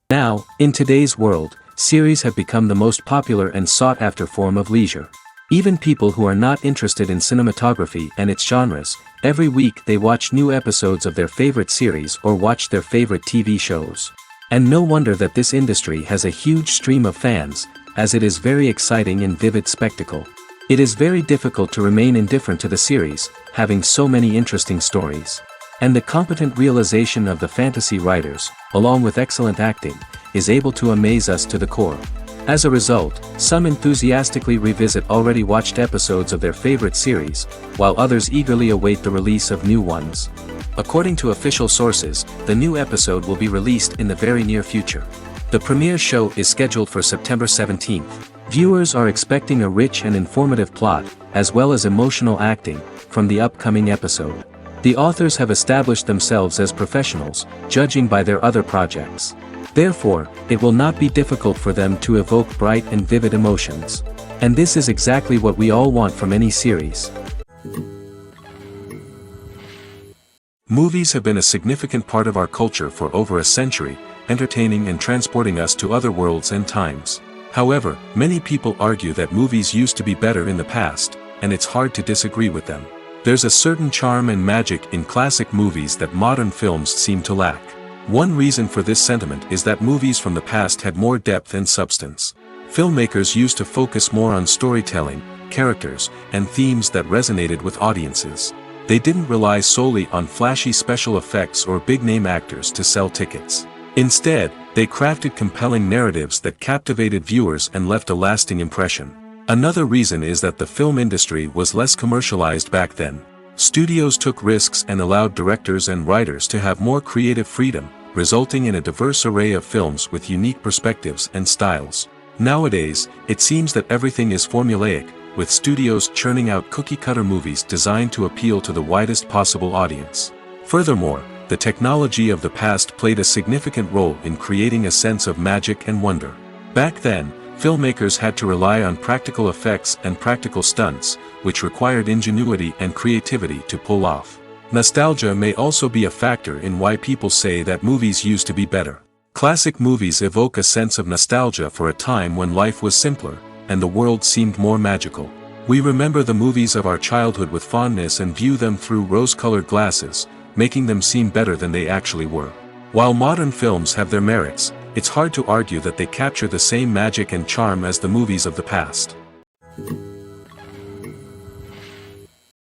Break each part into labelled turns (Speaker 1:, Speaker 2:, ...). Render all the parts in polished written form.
Speaker 1: Now, in today's world, series have become the most popular and sought-after form of leisure. Even people who are not interested in cinematography and its genres, every week they watch new episodes of their favorite series or watch their favorite TV shows. And no wonder that this industry has a huge stream of fans, as it is very exciting and vivid spectacle. It is very difficult to remain indifferent to the series, having so many interesting stories. And the competent realization of the fantasy writers, along with excellent acting, is able to amaze us to the core. As a result, some enthusiastically revisit already watched episodes of their favorite series, while others eagerly await the release of new ones. According to official sources, the new episode will be released in the very near future. The premiere show is scheduled for September 17th. Viewers are expecting a rich and informative plot, as well as emotional acting, from the upcoming episode. The authors have established themselves as professionals, judging by their other projects. Therefore, it will not be difficult for them to evoke bright and vivid emotions. And this is exactly what we all want from any series.
Speaker 2: Movies have been a significant part of our culture for over a century, entertaining and transporting us to other worlds and times. However, many people argue that movies used to be better in the past, and it's hard to disagree with them. There's a certain charm and magic in classic movies that modern films seem to lack. One reason for this sentiment is that movies from the past had more depth and substance. Filmmakers used to focus more on storytelling, characters, and themes that resonated with audiences. They didn't rely solely on flashy special effects or big-name actors to sell tickets. Instead, they crafted compelling narratives that captivated viewers and left a lasting impression. Another reason is that the film industry was less commercialized back then. Studios took risks and allowed directors and writers to have more creative freedom, resulting in a diverse array of films with unique perspectives and styles. Nowadays, it seems that everything is formulaic, with studios churning out cookie-cutter movies designed to appeal to the widest possible audience. Furthermore, the technology of the past played a significant role in creating a sense of magic and wonder. Back then, filmmakers had to rely on practical effects and practical stunts, which required ingenuity and creativity to pull off. Nostalgia may also be a factor in why people say that movies used to be better. Classic movies evoke a sense of nostalgia for a time when life was simpler, and the world seemed more magical. We remember the movies of our childhood with fondness and view them through rose-colored glasses, making them seem better than they actually were. While modern films have their merits, it's hard to argue that they capture the same magic and charm as the movies of the past.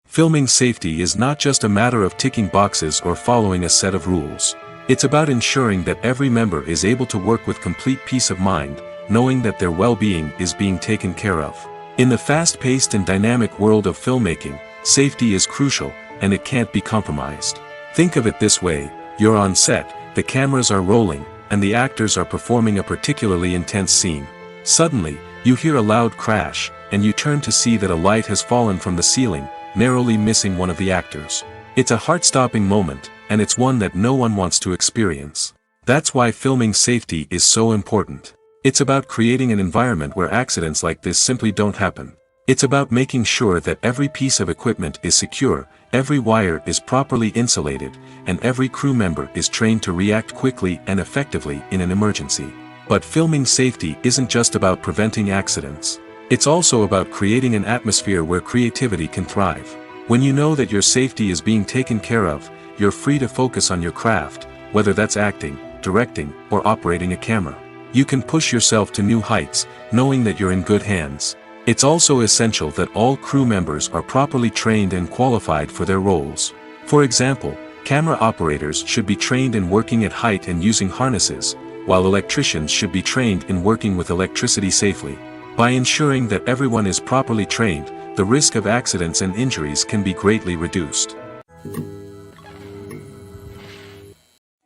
Speaker 2: Filming safety is not just a matter of ticking boxes or following a set of rules. It's about ensuring that every member is able to work with complete peace of mind, knowing that their well-being is being taken care of. In the fast-paced and dynamic world of filmmaking, safety is crucial, and it can't be compromised. Think of it this way: you're on set, the cameras are rolling, and the actors are performing a particularly intense scene. Suddenly, you hear a loud crash, and you turn to see that a light has fallen from the ceiling, narrowly missing one of the actors. It's a heart-stopping moment, and it's one that no one wants to experience. That's why filming safety is so important. It's about creating an environment where accidents like this simply don't happen. It's about making sure that every piece of equipment is secure, every wire is properly insulated, and every crew member is trained to react quickly and effectively in an emergency. But filming safety isn't just about preventing accidents. It's also about creating an atmosphere where creativity can thrive. When you know that your safety is being taken care of, you're free to focus on your craft, whether that's acting, directing or operating a camera. You can push yourself to new heights, knowing that you're in good hands. It's also essential that all crew members are properly trained and qualified for their roles. For example, camera operators should be trained in working at height and using harnesses, while electricians should be trained in working with electricity safely. By ensuring that everyone is properly trained, the risk of accidents and injuries can be greatly reduced.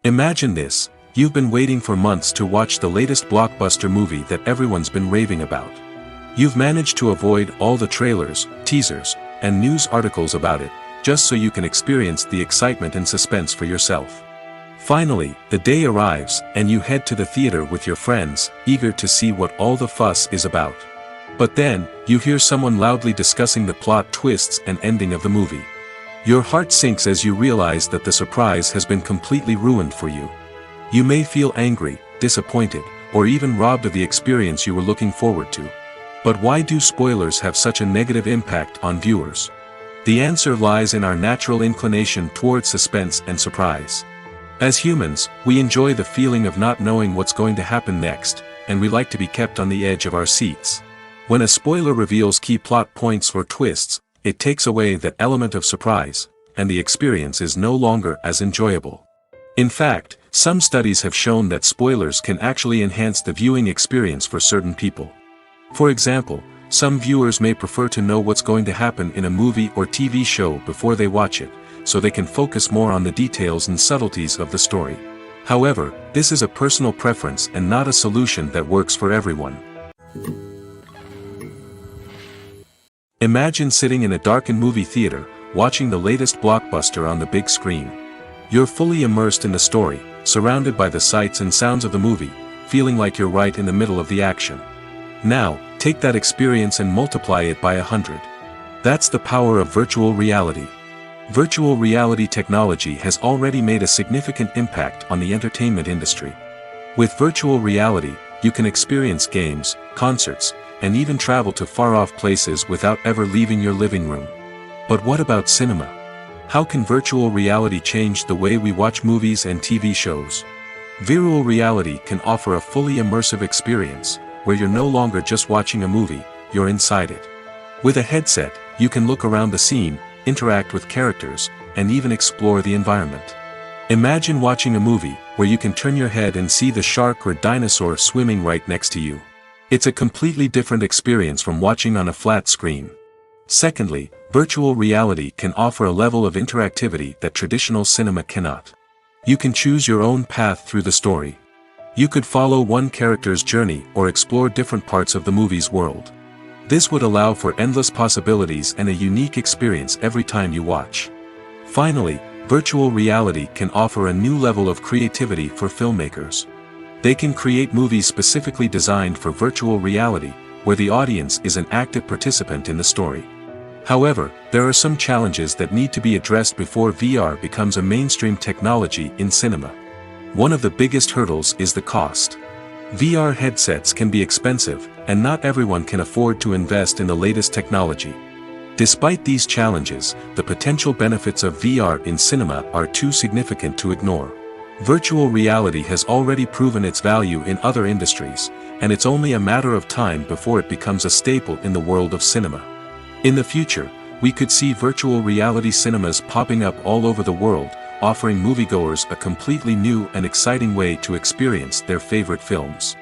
Speaker 2: Imagine this: you've been waiting for months to watch the latest blockbuster movie that everyone's been raving about. You've managed to avoid all the trailers, teasers, and news articles about it, just so you can experience the excitement and suspense for yourself. Finally, the day arrives, and you head to the theater with your friends, eager to see what all the fuss is about. But then, you hear someone loudly discussing the plot twists and ending of the movie. Your heart sinks as you realize that the surprise has been completely ruined for you. You may feel angry, disappointed, or even robbed of the experience you were looking forward to. But why do spoilers have such a negative impact on viewers? The answer lies in our natural inclination toward suspense and surprise. As humans, we enjoy the feeling of not knowing what's going to happen next, and we like to be kept on the edge of our seats. When a spoiler reveals key plot points or twists, it takes away that element of surprise, and the experience is no longer as enjoyable. In fact, some studies have shown that spoilers can actually enhance the viewing experience for certain people. For example, some viewers may prefer to know what's going to happen in a movie or TV show before they watch it, so they can focus more on the details and subtleties of the story. However, this is a personal preference and not a solution that works for everyone. Imagine sitting in a darkened movie theater, watching the latest blockbuster on the big screen. You're fully immersed in the story, surrounded by the sights and sounds of the movie, feeling like you're right in the middle of the action. Now, take that experience and multiply it by 100. That's the power of virtual reality. Virtual reality technology has already made a significant impact on the entertainment industry. With virtual reality, you can experience games, concerts, and even travel to far-off places without ever leaving your living room. But what about cinema? How can virtual reality change the way we watch movies and TV shows? Virtual reality can offer a fully immersive experience, where you're no longer just watching a movie, you're inside it. With a headset, you can look around the scene, interact with characters, and even explore the environment. Imagine watching a movie where you can turn your head and see the shark or dinosaur swimming right next to you. It's a completely different experience from watching on a flat screen. Secondly, virtual reality can offer a level of interactivity that traditional cinema cannot. You can choose your own path through the story. You could follow one character's journey or explore different parts of the movie's world. This would allow for endless possibilities and a unique experience every time you watch. Finally, virtual reality can offer a new level of creativity for filmmakers. They can create movies specifically designed for virtual reality, where the audience is an active participant in the story. However, there are some challenges that need to be addressed before VR becomes a mainstream technology in cinema. One of the biggest hurdles is the cost. VR headsets can be expensive, and not everyone can afford to invest in the latest technology. Despite these challenges, the potential benefits of VR in cinema are too significant to ignore. Virtual reality has already proven its value in other industries, and it's only a matter of time before it becomes a staple in the world of cinema. In the future, we could see virtual reality cinemas popping up all over the world, offering moviegoers a completely new and exciting way to experience their favorite films.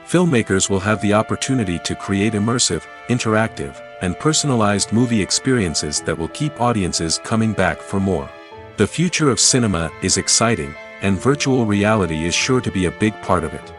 Speaker 2: Filmmakers will have the opportunity to create immersive, interactive, and personalized movie experiences that will keep audiences coming back for more. The future of cinema is exciting, and virtual reality is sure to be a big part of it.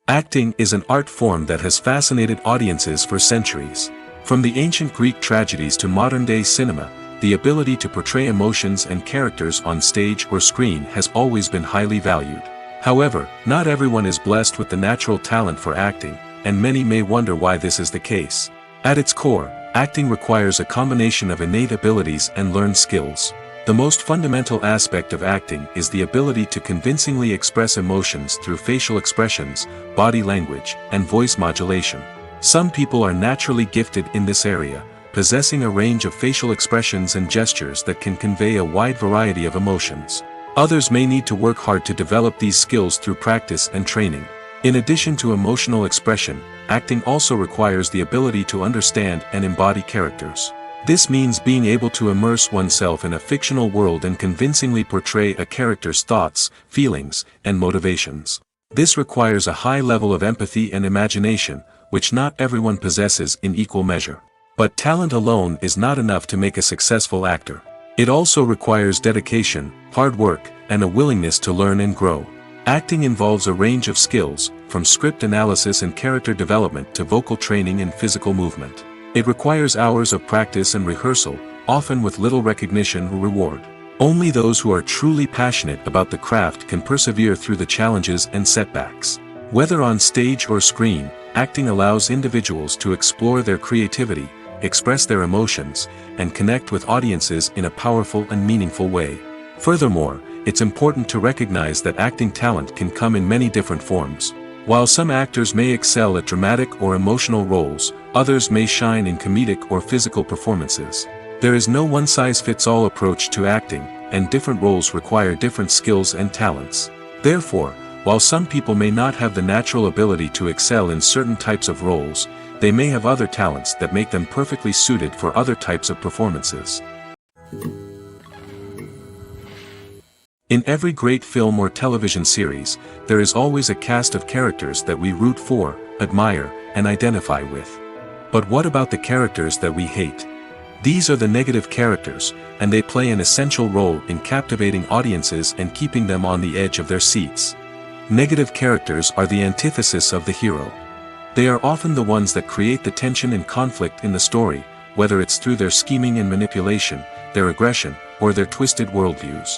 Speaker 2: Acting is an art form that has fascinated audiences for centuries. From the ancient Greek tragedies to modern-day cinema, the ability to portray emotions and characters on stage or screen has always been highly valued. However, not everyone is blessed with the natural talent for acting, and many may wonder why this is the case. At its core, acting requires a combination of innate abilities and learned skills. The most fundamental aspect of acting is the ability to convincingly express emotions through facial expressions, body language, and voice modulation. Some people are naturally gifted in this area, possessing a range of facial expressions and gestures that can convey a wide variety of emotions. Others may need to work hard to develop these skills through practice and training. In addition to emotional expression, acting also requires the ability to understand and embody characters. This means being able to immerse oneself in a fictional world and convincingly portray a character's thoughts, feelings, and motivations. This requires a high level of empathy and imagination, which not everyone possesses in equal measure. But talent alone is not enough to make a successful actor. It also requires dedication, hard work, and a willingness to learn and grow. Acting involves a range of skills, from script analysis and character development to vocal training and physical movement. It requires hours of practice and rehearsal, often with little recognition or reward. Only those who are truly passionate about the craft can persevere through the challenges and setbacks. Whether on stage or screen, acting allows individuals to explore their creativity, express their emotions, and connect with audiences in a powerful and meaningful way. Furthermore, it's important to recognize that acting talent can come in many different forms. While some actors may excel at dramatic or emotional roles, others may shine in comedic or physical performances. There is no one-size-fits-all approach to acting, and different roles require different skills and talents. Therefore, while some people may not have the natural ability to excel in certain types of roles, they may have other talents that make them perfectly suited for other types of performances. In every great film or television series, there is always a cast of characters that we root for, admire, and identify with. But what about the characters that we hate? These are the negative characters, and they play an essential role in captivating audiences and keeping them on the edge of their seats. Negative characters are the antithesis of the hero. They are often the ones that create the tension and conflict in the story, whether it's through their scheming and manipulation, their aggression, or their twisted worldviews.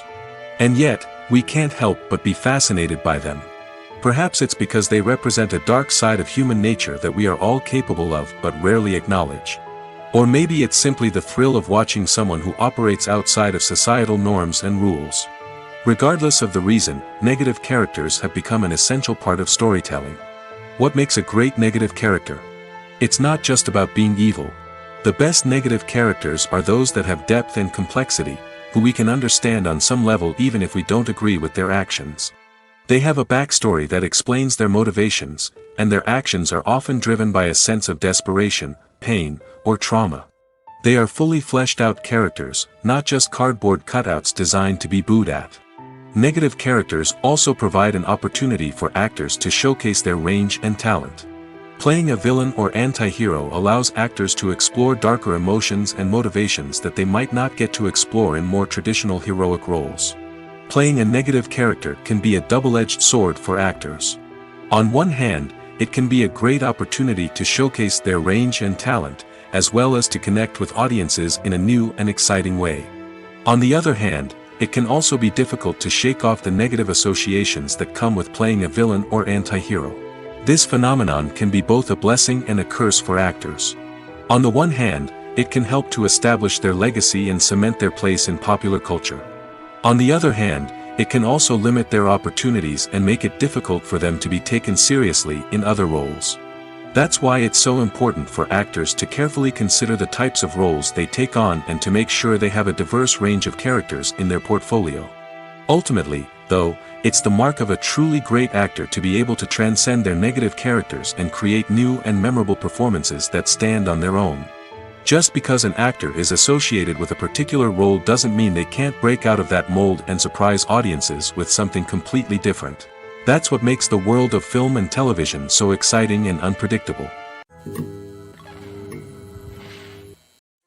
Speaker 2: And yet, we can't help but be fascinated by them. Perhaps it's because they represent a dark side of human nature that we are all capable of but rarely acknowledge. Or maybe it's simply the thrill of watching someone who operates outside of societal norms and rules. Regardless of the reason, negative characters have become an essential part of storytelling. What makes a great negative character? It's not just about being evil. The best negative characters are those that have depth and complexity, who we can understand on some level even if we don't agree with their actions. They have a backstory that explains their motivations, and their actions are often driven by a sense of desperation, pain, or trauma. They are fully fleshed out characters, not just cardboard cutouts designed to be booed at. Negative characters also provide an opportunity for actors to showcase their range and talent. Playing a villain or anti-hero allows actors to explore darker emotions and motivations that they might not get to explore in more traditional heroic roles. Playing a negative character can be a double-edged sword for actors. On one hand, it can be a great opportunity to showcase their range and talent, as well as to connect with audiences in a new and exciting way. On the other hand, it can also be difficult to shake off the negative associations that come with playing a villain or anti-hero. This phenomenon can be both a blessing and a curse for actors. On the one hand, it can help to establish their legacy and cement their place in popular culture. On the other hand, it can also limit their opportunities and make it difficult for them to be taken seriously in other roles. That's why it's so important for actors to carefully consider the types of roles they take on and to make sure they have a diverse range of characters in their portfolio. Ultimately, though, it's the mark of a truly great actor to be able to transcend their negative characters and create new and memorable performances that stand on their own. Just because an actor is associated with a particular role doesn't mean they can't break out of that mold and surprise audiences with something completely different. That's what makes the world of film and television so exciting and unpredictable.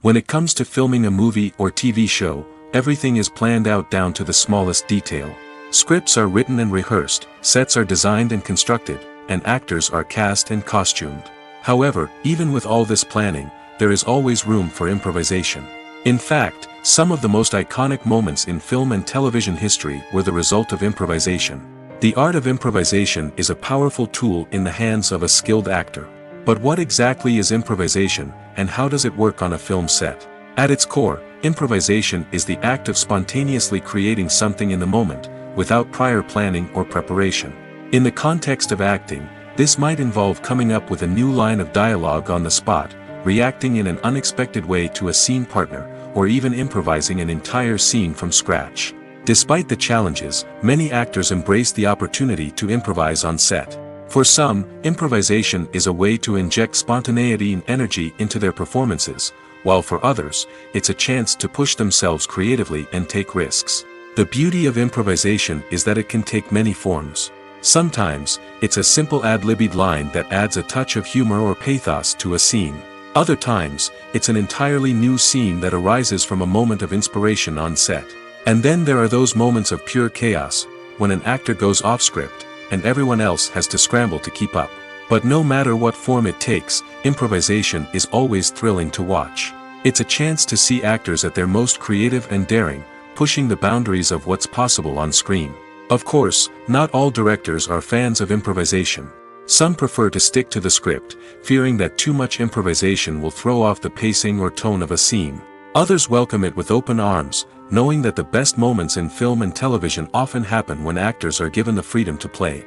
Speaker 2: When it comes to filming a movie or TV show, everything is planned out down to the smallest detail. Scripts are written and rehearsed, sets are designed and constructed, and actors are cast and costumed. However, even with all this planning, there is always room for improvisation. In fact, some of the most iconic moments in film and television history were the result of improvisation. The art of improvisation is a powerful tool in the hands of a skilled actor. But what exactly is improvisation, and how does it work on a film set? At its core, improvisation is the act of spontaneously creating something in the moment, without prior planning or preparation. In the context of acting, this might involve coming up with a new line of dialogue on the spot, reacting in an unexpected way to a scene partner, or even improvising an entire scene from scratch. Despite the challenges, many actors embrace the opportunity to improvise on set. For some, improvisation is a way to inject spontaneity and energy into their performances, while for others, it's a chance to push themselves creatively and take risks. The beauty of improvisation is that it can take many forms. Sometimes, it's a simple ad-libbed line that adds a touch of humor or pathos to a scene. Other times, it's an entirely new scene that arises from a moment of inspiration on set. And then there are those moments of pure chaos, when an actor goes off script, and everyone else has to scramble to keep up. But no matter what form it takes, improvisation is always thrilling to watch. It's a chance to see actors at their most creative and daring, pushing the boundaries of what's possible on screen. Of course, not all directors are fans of improvisation. Some prefer to stick to the script, fearing that too much improvisation will throw off the pacing or tone of a scene. Others welcome it with open arms, knowing that the best moments in film and television often happen when actors are given the freedom to play.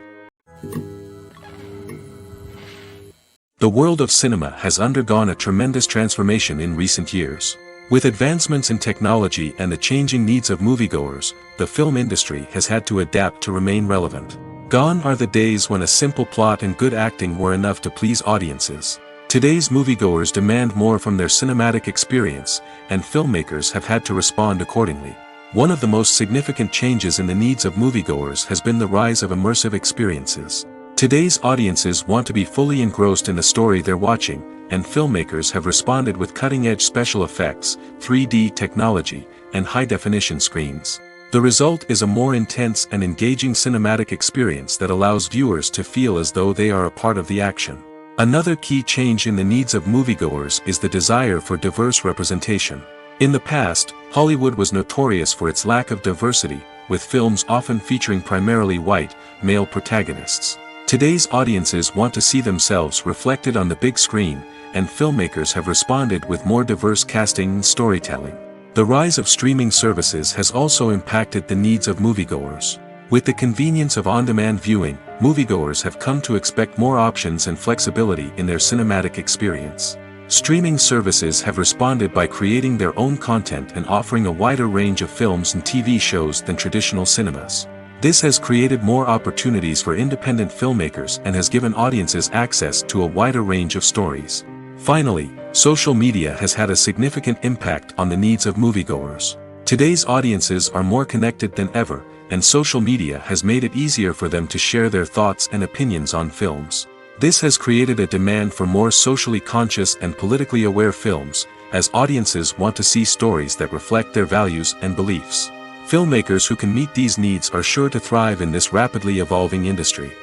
Speaker 2: The world of cinema has undergone a tremendous transformation in recent years. With advancements in technology and the changing needs of moviegoers, the film industry has had to adapt to remain relevant. Gone are the days when a simple plot and good acting were enough to please audiences. Today's moviegoers demand more from their cinematic experience, and filmmakers have had to respond accordingly. One of the most significant changes in the needs of moviegoers has been the rise of immersive experiences. Today's audiences want to be fully engrossed in the story they're watching, and filmmakers have responded with cutting-edge special effects, 3D technology, and high-definition screens. The result is a more intense and engaging cinematic experience that allows viewers to feel as though they are a part of the action. Another key change in the needs of moviegoers is the desire for diverse representation. In the past, Hollywood was notorious for its lack of diversity, with films often featuring primarily white, male protagonists. Today's audiences want to see themselves reflected on the big screen, and filmmakers have responded with more diverse casting and storytelling. The rise of streaming services has also impacted the needs of moviegoers. With the convenience of on-demand viewing, moviegoers have come to expect more options and flexibility in their cinematic experience. Streaming services have responded by creating their own content and offering a wider range of films and TV shows than traditional cinemas. This has created more opportunities for independent filmmakers and has given audiences access to a wider range of stories. Finally, social media has had a significant impact on the needs of moviegoers. Today's audiences are more connected than ever, and social media has made it easier for them to share their thoughts and opinions on films. This has created a demand for more socially conscious and politically aware films, as audiences want to see stories that reflect their values and beliefs. Filmmakers who can meet these needs are sure to thrive in this rapidly evolving industry.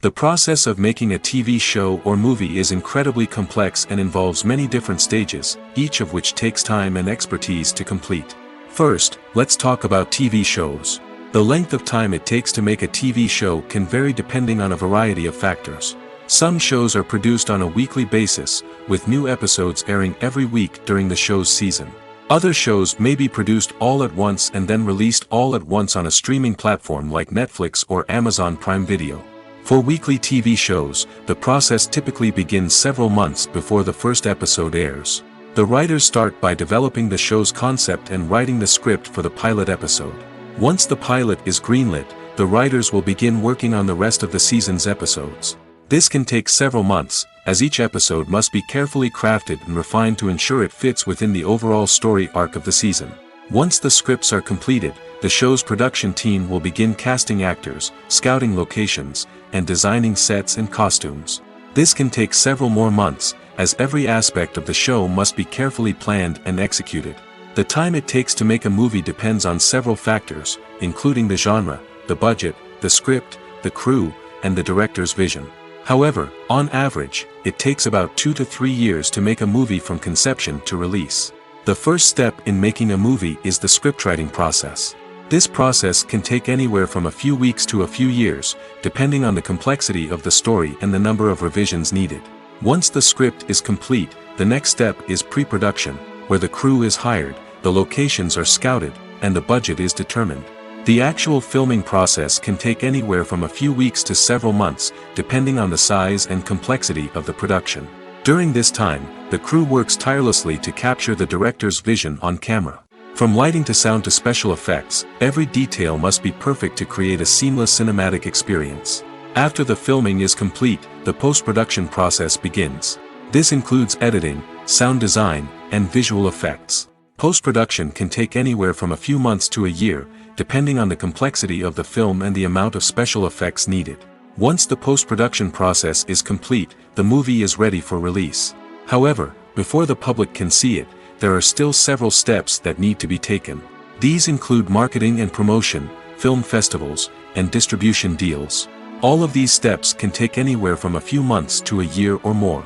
Speaker 2: The process of making a TV show or movie is incredibly complex and involves many different stages, each of which takes time and expertise to complete. First, let's talk about TV shows. The length of time it takes to make a TV show can vary depending on a variety of factors. Some shows are produced on a weekly basis, with new episodes airing every week during the show's season. Other shows may be produced all at once and then released all at once on a streaming platform like Netflix or Amazon Prime Video. For weekly TV shows, the process typically begins several months before the first episode airs. The writers start by developing the show's concept and writing the script for the pilot episode. Once the pilot is greenlit, the writers will begin working on the rest of the season's episodes. This can take several months, as each episode must be carefully crafted and refined to ensure it fits within the overall story arc of the season. Once the scripts are completed, the show's production team will begin casting actors, scouting locations, and designing sets and costumes. This can take several more months, as every aspect of the show must be carefully planned and executed. The time it takes to make a movie depends on several factors, including the genre, the budget, the script, the crew, and the director's vision. However, on average, it takes about 2 to 3 years to make a movie from conception to release. The first step in making a movie is the scriptwriting process. This process can take anywhere from a few weeks to a few years, depending on the complexity of the story and the number of revisions needed. Once the script is complete, the next step is pre-production, where the crew is hired, the locations are scouted, and the budget is determined. The actual filming process can take anywhere from a few weeks to several months, depending on the size and complexity of the production. During this time, the crew works tirelessly to capture the director's vision on camera. From lighting to sound to special effects, every detail must be perfect to create a seamless cinematic experience. After the filming is complete, the post-production process begins. This includes editing, sound design, and visual effects. Post-production can take anywhere from a few months to a year, depending on the complexity of the film and the amount of special effects needed. Once the post-production process is complete, the movie is ready for release. However, before the public can see it, there are still several steps that need to be taken. These include marketing and promotion, film festivals, and distribution deals. All of these steps can take anywhere from a few months to a year or more.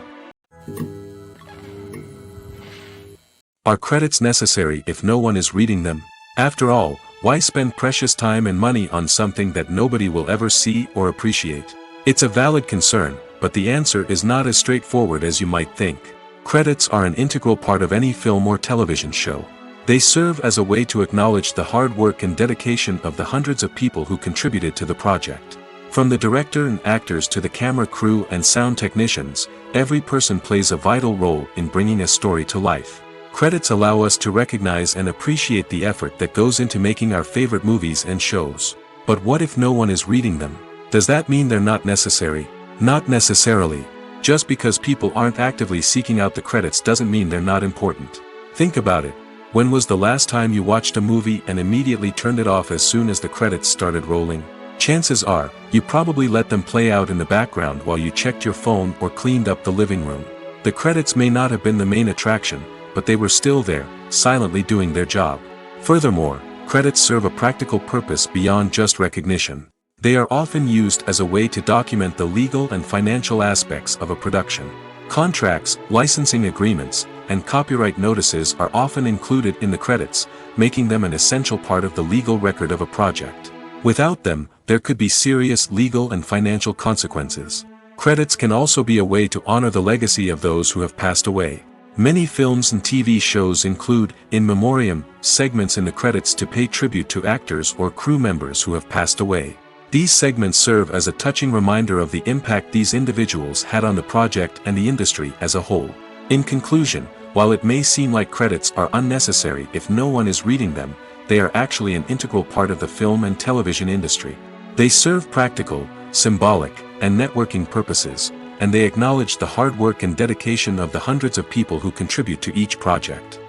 Speaker 2: Are credits necessary if no one is reading them? After all, why spend precious time and money on something that nobody will ever see or appreciate? It's a valid concern, but the answer is not as straightforward as you might think. Credits are an integral part of any film or television show. They serve as a way to acknowledge the hard work and dedication of the hundreds of people who contributed to the project. From the director and actors to the camera crew and sound technicians, every person plays a vital role in bringing a story to life. Credits allow us to recognize and appreciate the effort that goes into making our favorite movies and shows. But what if no one is reading them? Does that mean they're not necessary? Not necessarily. Just because people aren't actively seeking out the credits doesn't mean they're not important. Think about it. When was the last time you watched a movie and immediately turned it off as soon as the credits started rolling? Chances are, you probably let them play out in the background while you checked your phone or cleaned up the living room. The credits may not have been the main attraction, but they were still there, silently doing their job. Furthermore, credits serve a practical purpose beyond just recognition. They are often used as a way to document the legal and financial aspects of a production. Contracts, licensing agreements, and copyright notices are often included in the credits, making them an essential part of the legal record of a project. Without them, there could be serious legal and financial consequences. Credits can also be a way to honor the legacy of those who have passed away. Many films and TV shows include, in memoriam, segments in the credits to pay tribute to actors or crew members who have passed away. These segments serve as a touching reminder of the impact these individuals had on the project and the industry as a whole. In conclusion, while it may seem like credits are unnecessary if no one is reading them, they are actually an integral part of the film and television industry. They serve practical, symbolic, and networking purposes, and they acknowledge the hard work and dedication of the hundreds of people who contribute to each project.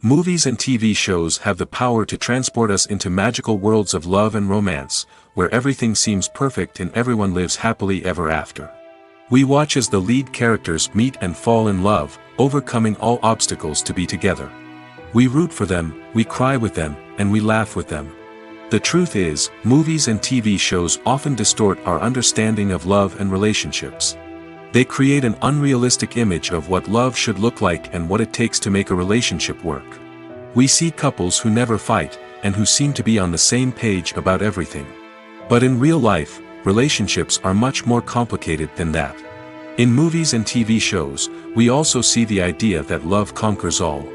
Speaker 2: Movies and TV shows have the power to transport us into magical worlds of love and romance, where everything seems perfect and everyone lives happily ever after. We watch as the lead characters meet and fall in love, overcoming all obstacles to be together. We root for them, we cry with them, and we laugh with them. The truth is, movies and TV shows often distort our understanding of love and relationships. They create an unrealistic image of what love should look like and what it takes to make a relationship work. We see couples who never fight, and who seem to be on the same page about everything. But in real life, relationships are much more complicated than that. In movies and TV shows, we also see the idea that love conquers all.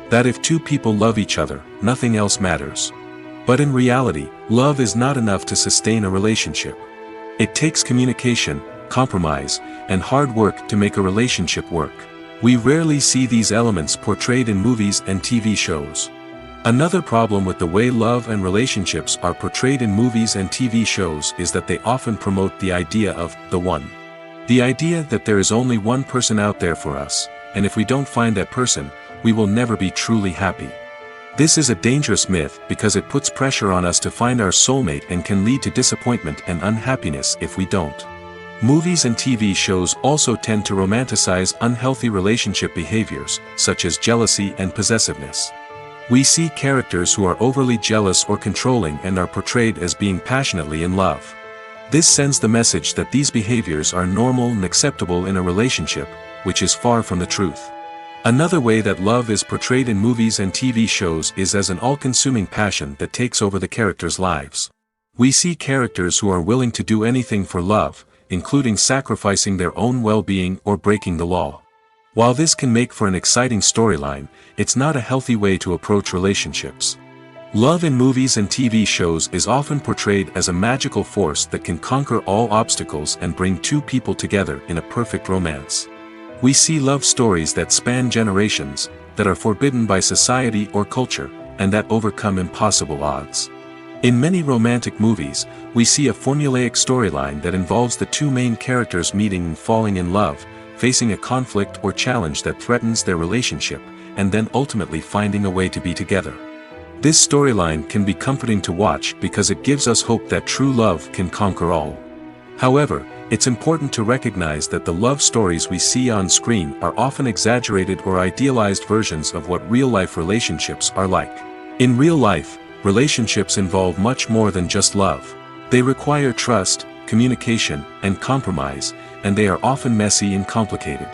Speaker 2: That if two people love each other, nothing else matters. But in reality, love is not enough to sustain a relationship. It takes communication, compromise, and hard work to make a relationship work. We rarely see these elements portrayed in movies and TV shows. Another problem with the way love and relationships are portrayed in movies and TV shows is that they often promote the idea of the one. The idea that there is only one person out there for us, and if we don't find that person, we will never be truly happy. This is a dangerous myth because it puts pressure on us to find our soulmate and can lead to disappointment and unhappiness if we don't. Movies and TV shows also tend to romanticize unhealthy relationship behaviors, such as jealousy and possessiveness. We see characters who are overly jealous or controlling and are portrayed as being passionately in love. This sends the message that these behaviors are normal and acceptable in a relationship, which is far from the truth. Another way that love is portrayed in movies and TV shows is as an all-consuming passion that takes over the characters' lives. We see characters who are willing to do anything for love, including sacrificing their own well-being or breaking the law. While this can make for an exciting storyline, it's not a healthy way to approach relationships. Love in movies and TV shows is often portrayed as a magical force that can conquer all obstacles and bring two people together in a perfect romance. We see love stories that span generations, that are forbidden by society or culture, and that overcome impossible odds. In many romantic movies, we see a formulaic storyline that involves the two main characters meeting and falling in love, facing a conflict or challenge that threatens their relationship, and then ultimately finding a way to be together. This storyline can be comforting to watch because it gives us hope that true love can conquer all. However, it's important to recognize that the love stories we see on screen are often exaggerated or idealized versions of what real-life relationships are like. In real life, relationships involve much more than just love. They require trust, communication, and compromise, and they are often messy and complicated.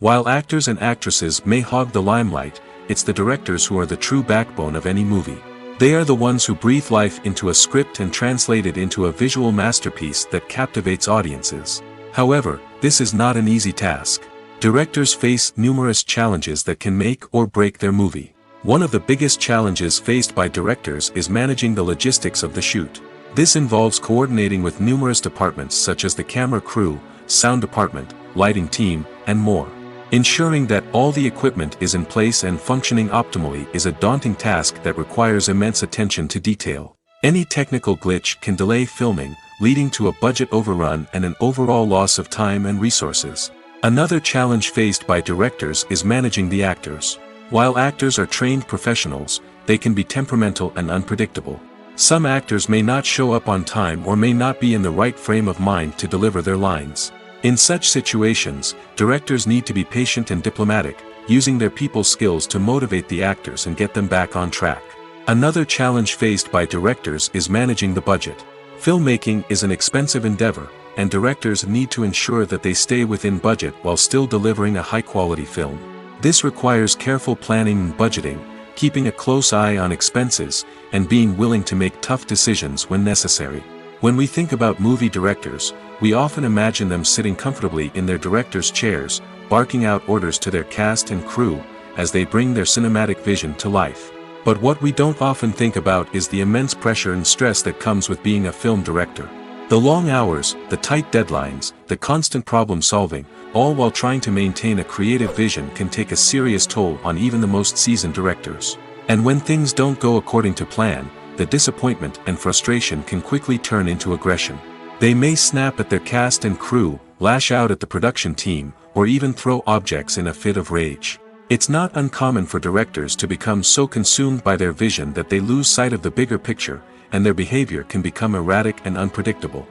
Speaker 2: While actors and actresses may hog the limelight, it's the directors who are the true backbone of any movie. They are the ones who breathe life into a script and translate it into a visual masterpiece that captivates audiences. However, this is not an easy task. Directors face numerous challenges that can make or break their movie. One of the biggest challenges faced by directors is managing the logistics of the shoot. This involves coordinating with numerous departments such as the camera crew, sound department, lighting team, and more. Ensuring that all the equipment is in place and functioning optimally is a daunting task that requires immense attention to detail. Any technical glitch can delay filming, leading to a budget overrun and an overall loss of time and resources. Another challenge faced by directors is managing the actors. While actors are trained professionals, they can be temperamental and unpredictable. Some actors may not show up on time or may not be in the right frame of mind to deliver their lines. In such situations, directors need to be patient and diplomatic, using their people skills to motivate the actors and get them back on track. Another challenge faced by directors is managing the budget. Filmmaking is an expensive endeavor, and directors need to ensure that they stay within budget while still delivering a high-quality film. This requires careful planning and budgeting, keeping a close eye on expenses, and being willing to make tough decisions when necessary. When we think about movie directors, we often imagine them sitting comfortably in their director's chairs, barking out orders to their cast and crew, as they bring their cinematic vision to life. But what we don't often think about is the immense pressure and stress that comes with being a film director. The long hours, the tight deadlines, the constant problem solving, all while trying to maintain a creative vision can take a serious toll on even the most seasoned directors. And when things don't go according to plan, the disappointment and frustration can quickly turn into aggression. They may snap at their cast and crew, lash out at the production team, or even throw objects in a fit of rage. It's not uncommon for directors to become so consumed by their vision that they lose sight of the bigger picture, and their behavior can become erratic and unpredictable.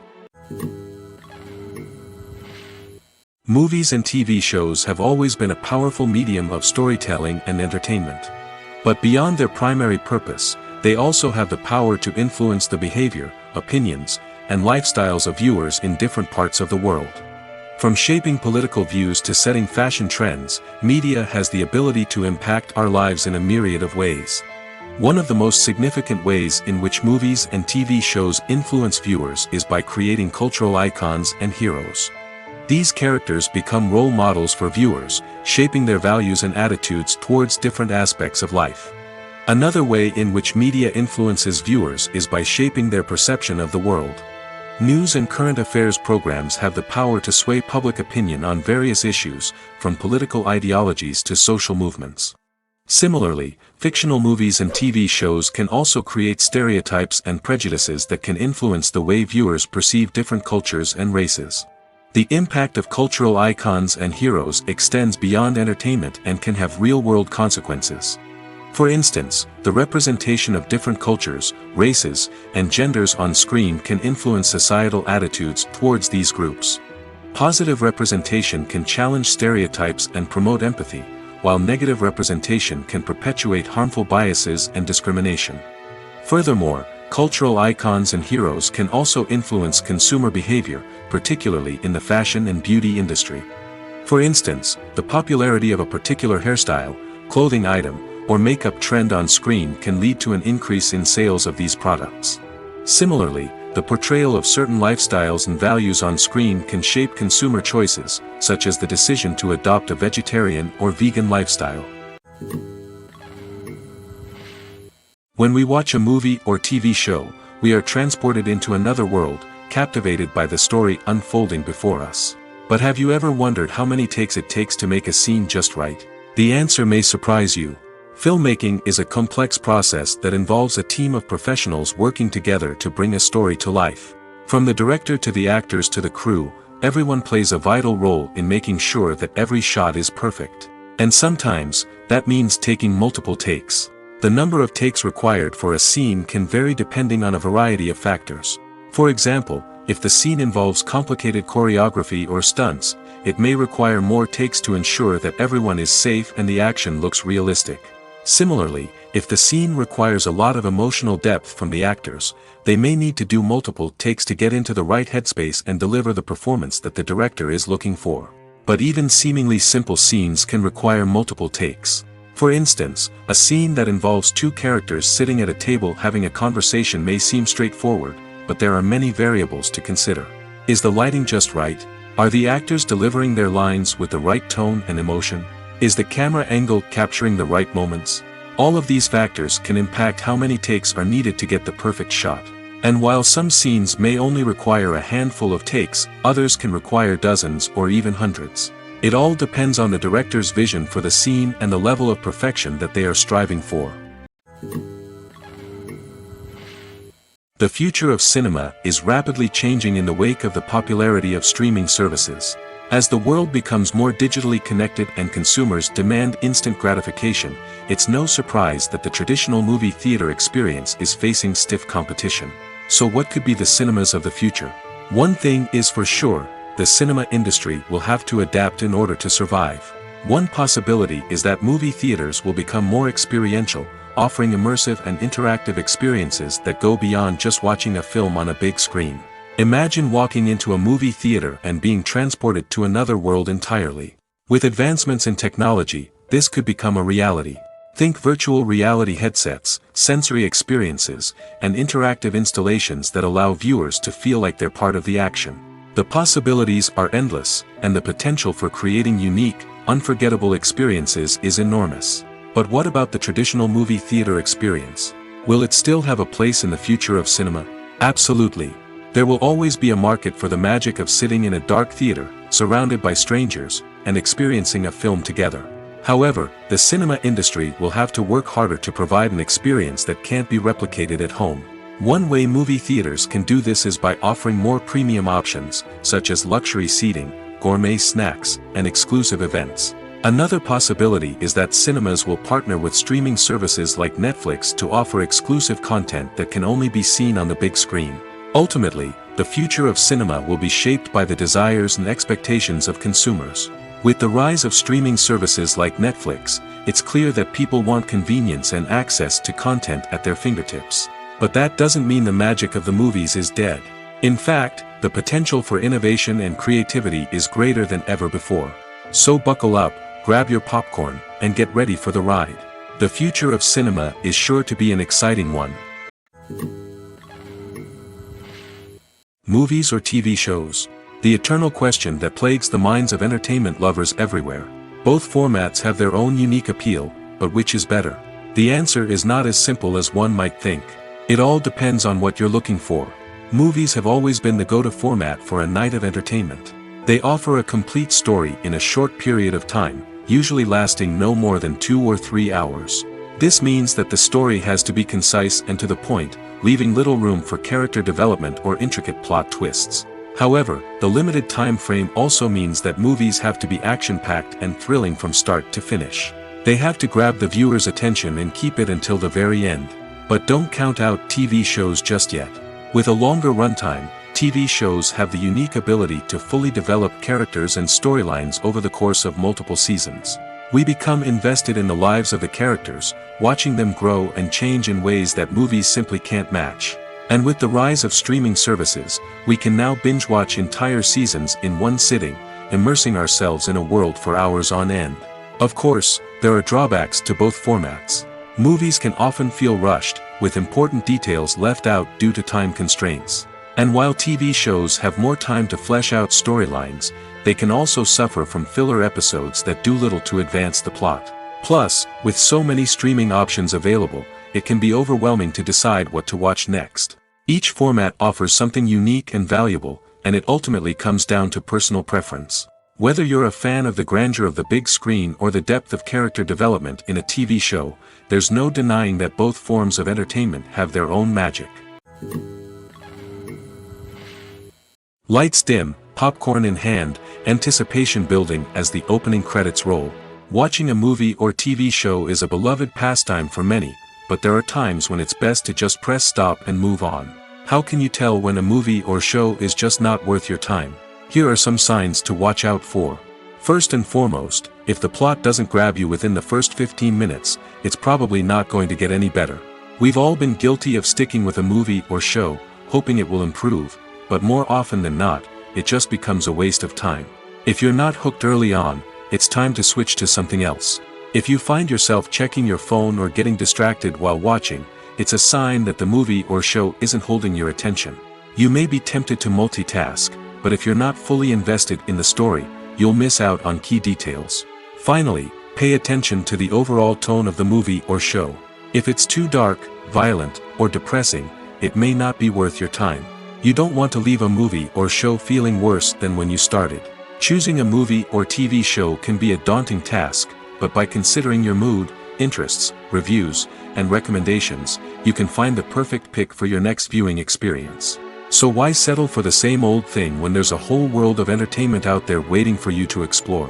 Speaker 2: Movies and TV shows have always been a powerful medium of storytelling and entertainment. But beyond their primary purpose, they also have the power to influence the behavior, opinions, and lifestyles of viewers in different parts of the world. From shaping political views to setting fashion trends, media has the ability to impact our lives in a myriad of ways. One of the most significant ways in which movies and TV shows influence viewers is by creating cultural icons and heroes. These characters become role models for viewers, shaping their values and attitudes towards different aspects of life. Another way in which media influences viewers is by shaping their perception of the world. News and current affairs programs have the power to sway public opinion on various issues, from political ideologies to social movements. Similarly, fictional movies and TV shows can also create stereotypes and prejudices that can influence the way viewers perceive different cultures and races. The impact of cultural icons and heroes extends beyond entertainment and can have real-world consequences. For instance, the representation of different cultures, races, and genders on screen can influence societal attitudes towards these groups. Positive representation can challenge stereotypes and promote empathy, while negative representation can perpetuate harmful biases and discrimination. Furthermore, cultural icons and heroes can also influence consumer behavior, particularly in the fashion and beauty industry. For instance, the popularity of a particular hairstyle, clothing item, or makeup trend on screen can lead to an increase in sales of these products. Similarly, the portrayal of certain lifestyles and values on screen can shape consumer choices, such as the decision to adopt a vegetarian or vegan lifestyle. When we watch a movie or TV show, we are transported into another world, captivated by the story unfolding before us. But have you ever wondered how many takes it takes to make a scene just right? The answer may surprise you. Filmmaking is a complex process that involves a team of professionals working together to bring a story to life. From the director to the actors to the crew, everyone plays a vital role in making sure that every shot is perfect. And sometimes, that means taking multiple takes. The number of takes required for a scene can vary depending on a variety of factors. For example, if the scene involves complicated choreography or stunts, it may require more takes to ensure that everyone is safe and the action looks realistic. Similarly, if the scene requires a lot of emotional depth from the actors, they may need to do multiple takes to get into the right headspace and deliver the performance that the director is looking for. But even seemingly simple scenes can require multiple takes. For instance, a scene that involves two characters sitting at a table having a conversation may seem straightforward, but there are many variables to consider. Is the lighting just right? Are the actors delivering their lines with the right tone and emotion? Is the camera angle capturing the right moments? All of these factors can impact how many takes are needed to get the perfect shot. And while some scenes may only require a handful of takes, others can require dozens or even hundreds. It all depends on the director's vision for the scene and the level of perfection that they are striving for. The future of cinema is rapidly changing in the wake of the popularity of streaming services. As the world becomes more digitally connected and consumers demand instant gratification, it's no surprise that the traditional movie theater experience is facing stiff competition. So what could be the cinemas of the future? One thing is for sure, the cinema industry will have to adapt in order to survive. One possibility is that movie theaters will become more experiential, offering immersive and interactive experiences that go beyond just watching a film on a big screen. Imagine walking into a movie theater and being transported to another world entirely. With advancements in technology, this could become a reality. Think virtual reality headsets, sensory experiences, and interactive installations that allow viewers to feel like they're part of the action. The possibilities are endless, and the potential for creating unique, unforgettable experiences is enormous. But what about the traditional movie theater experience? Will it still have a place in the future of cinema? Absolutely. There will always be a market for the magic of sitting in a dark theater, surrounded by strangers, and experiencing a film together. However, the cinema industry will have to work harder to provide an experience that can't be replicated at home. One way movie theaters can do this is by offering more premium options, such as luxury seating, gourmet snacks, and exclusive events. Another possibility is that cinemas will partner with streaming services like Netflix to offer exclusive content that can only be seen on the big screen. Ultimately, the future of cinema will be shaped by the desires and expectations of consumers. With the rise of streaming services like Netflix, it's clear that people want convenience and access to content at their fingertips. But that doesn't mean the magic of the movies is dead. In fact, the potential for innovation and creativity is greater than ever before. So buckle up, grab your popcorn, and get ready for the ride. The future of cinema is sure to be an exciting one. Movies or TV shows? The eternal question that plagues the minds of entertainment lovers everywhere. Both formats have their own unique appeal, but which is better? The answer is not as simple as one might think. It all depends on what you're looking for. Movies have always been the go-to format for a night of entertainment. They offer a complete story in a short period of time, usually lasting no more than 2 or 3 hours. This means that the story has to be concise and to the point, leaving little room for character development or intricate plot twists. However, the limited time frame also means that movies have to be action-packed and thrilling from start to finish. They have to grab the viewer's attention and keep it until the very end. But don't count out TV shows just yet. With a longer runtime, TV shows have the unique ability to fully develop characters and storylines over the course of multiple seasons. We become invested in the lives of the characters, watching them grow and change in ways that movies simply can't match. And with the rise of streaming services, we can now binge-watch entire seasons in one sitting, immersing ourselves in a world for hours on end. Of course, there are drawbacks to both formats. Movies can often feel rushed, with important details left out due to time constraints. And while TV shows have more time to flesh out storylines, they can also suffer from filler episodes that do little to advance the plot. Plus, with so many streaming options available, it can be overwhelming to decide what to watch next. Each format offers something unique and valuable, and it ultimately comes down to personal preference. Whether you're a fan of the grandeur of the big screen or the depth of character development in a TV show, there's no denying that both forms of entertainment have their own magic. Lights dim, popcorn in hand, anticipation building as the opening credits roll. Watching a movie or TV show is a beloved pastime for many, but there are times when it's best to just press stop and move on. How can you tell when a movie or show is just not worth your time? Here are some signs to watch out for. First and foremost, if the plot doesn't grab you within the first 15 minutes, it's probably not going to get any better. We've all been guilty of sticking with a movie or show, hoping it will improve, but more often than not, it just becomes a waste of time. If you're not hooked early on, it's time to switch to something else. If you find yourself checking your phone or getting distracted while watching, it's a sign that the movie or show isn't holding your attention. You may be tempted to multitask, but if you're not fully invested in the story, you'll miss out on key details. Finally, pay attention to the overall tone of the movie or show. If it's too dark, violent, or depressing, it may not be worth your time. You don't want to leave a movie or show feeling worse than when you started. Choosing a movie or TV show can be a daunting task, but by considering your mood, interests, reviews, and recommendations, you can find the perfect pick for your next viewing experience. So why settle for the same old thing when there's a whole world of entertainment out there waiting for you to explore?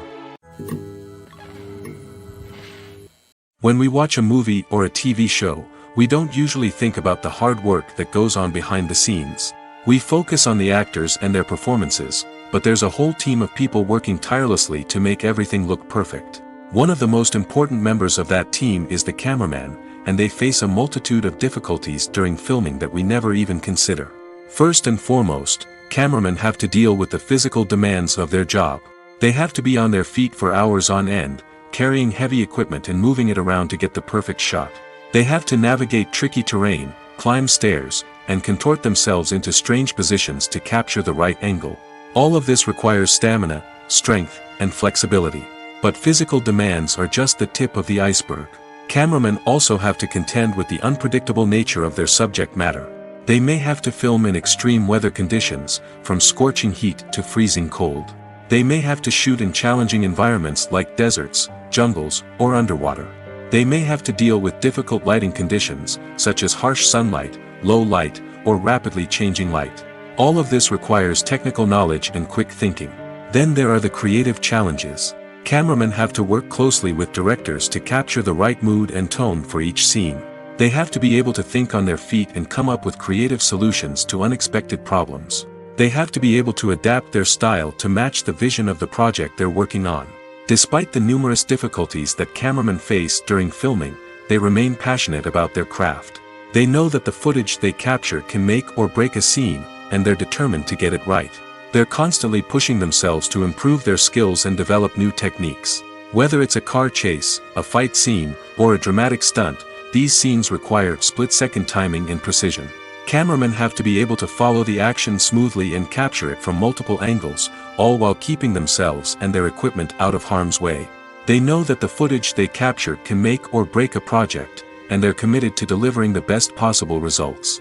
Speaker 2: When we watch a movie or a TV show, we don't usually think about the hard work that goes on behind the scenes. We focus on the actors and their performances, but there's a whole team of people working tirelessly to make everything look perfect. One of the most important members of that team is the cameraman, and they face a multitude of difficulties during filming that we never even consider. First and foremost, cameramen have to deal with the physical demands of their job. They have to be on their feet for hours on end, carrying heavy equipment and moving it around to get the perfect shot. They have to navigate tricky terrain, climb stairs, and contort themselves into strange positions to capture the right angle. All of this requires stamina, strength, and flexibility. But physical demands are just the tip of the iceberg. Cameramen also have to contend with the unpredictable nature of their subject matter. They may have to film in extreme weather conditions, from scorching heat to freezing cold. They may have to shoot in challenging environments like deserts, jungles, or underwater. They may have to deal with difficult lighting conditions, such as harsh sunlight, low light, or rapidly changing light. All of this requires technical knowledge and quick thinking. Then there are the creative challenges. Cameramen have to work closely with directors to capture the right mood and tone for each scene. They have to be able to think on their feet and come up with creative solutions to unexpected problems. They have to be able to adapt their style to match the vision of the project they're working on. Despite the numerous difficulties that cameramen face during filming, they remain passionate about their craft. They know that the footage they capture can make or break a scene, and they're determined to get it right. They're constantly pushing themselves to improve their skills and develop new techniques. Whether it's a car chase, a fight scene, or a dramatic stunt, these scenes require split-second timing and precision. Cameramen have to be able to follow the action smoothly and capture it from multiple angles, all while keeping themselves and their equipment out of harm's way. They know that the footage they capture can make or break a project, and they're committed to delivering the best possible results.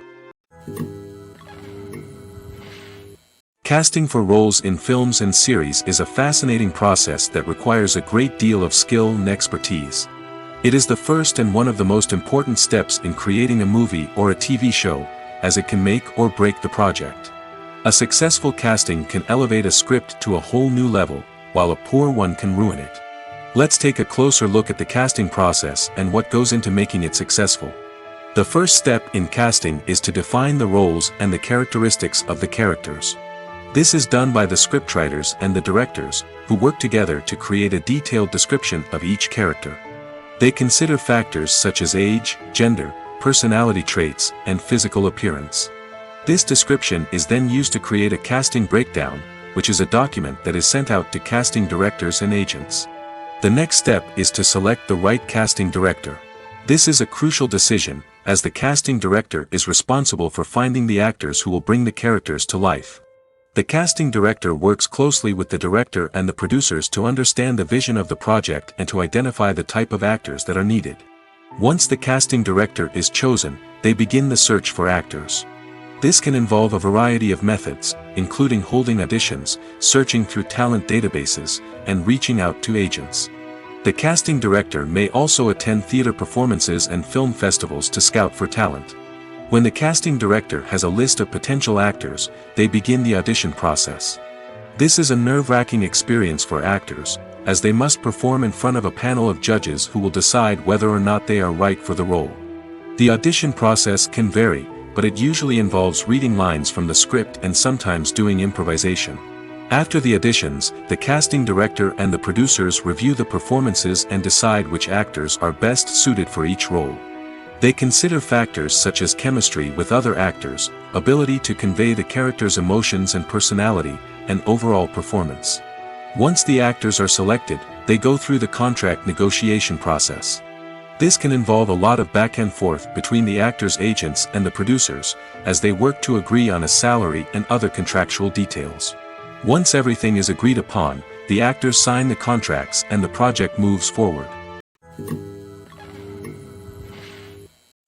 Speaker 2: Casting for roles in films and series is a fascinating process that requires a great deal of skill and expertise. It is the first and one of the most important steps in creating a movie or a TV show, as it can make or break the project. A successful casting can elevate a script to a whole new level, while a poor one can ruin it. Let's take a closer look at the casting process and what goes into making it successful. The first step in casting is to define the roles and the characteristics of the characters. This is done by the scriptwriters and the directors, who work together to create a detailed description of each character. They consider factors such as age, gender, personality traits, and physical appearance. This description is then used to create a casting breakdown, which is a document that is sent out to casting directors and agents. The next step is to select the right casting director. This is a crucial decision, as the casting director is responsible for finding the actors who will bring the characters to life. The casting director works closely with the director and the producers to understand the vision of the project and to identify the type of actors that are needed. Once the casting director is chosen, they begin the search for actors. This can involve a variety of methods, including holding auditions, searching through talent databases, and reaching out to agents. The casting director may also attend theater performances and film festivals to scout for talent. When the casting director has a list of potential actors, they begin the audition process. This is a nerve-wracking experience for actors, as they must perform in front of a panel of judges who will decide whether or not they are right for the role. The audition process can vary, but it usually involves reading lines from the script and sometimes doing improvisation. After the auditions, the casting director and the producers review the performances and decide which actors are best suited for each role. They consider factors such as chemistry with other actors, ability to convey the character's emotions and personality, and overall performance. Once the actors are selected, they go through the contract negotiation process. This can involve a lot of back and forth between the actors' agents and the producers, as they work to agree on a salary and other contractual details. Once everything is agreed upon, the actors sign the contracts and the project moves forward.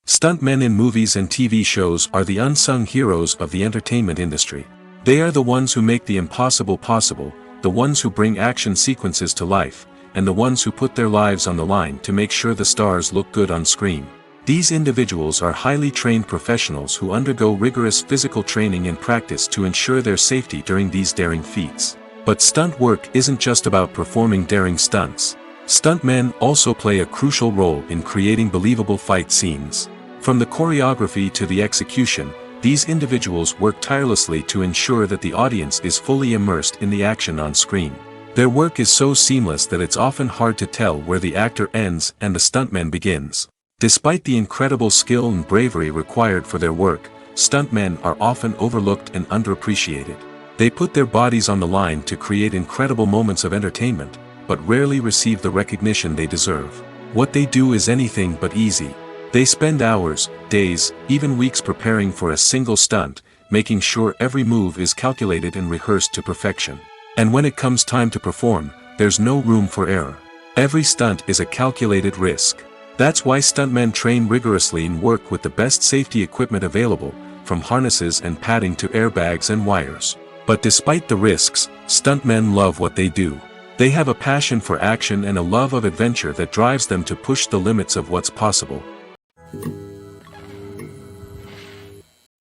Speaker 2: Stuntmen in movies and TV shows are the unsung heroes of the entertainment industry. They are the ones who make the impossible possible, the ones who bring action sequences to life, and the ones who put their lives on the line to make sure the stars look good on screen. These individuals are highly trained professionals who undergo rigorous physical training and practice to ensure their safety during these daring feats. But stunt work isn't just about performing daring stunts. Stuntmen also play a crucial role in creating believable fight scenes. From the choreography to the execution, these individuals work tirelessly to ensure that the audience is fully immersed in the action on screen. Their work is so seamless that it's often hard to tell where the actor ends and the stuntman begins. Despite the incredible skill and bravery required for their work, stuntmen are often overlooked and underappreciated. They put their bodies on the line to create incredible moments of entertainment, but rarely receive the recognition they deserve. What they do is anything but easy. They spend hours, days, even weeks preparing for a single stunt, making sure every move is calculated and rehearsed to perfection. And when it comes time to perform, there's no room for error. Every stunt is a calculated risk. That's why stuntmen train rigorously and work with the best safety equipment available, from harnesses and padding to airbags and wires. But despite the risks, stuntmen love what they do. They have a passion for action and a love of adventure that drives them to push the limits of what's possible.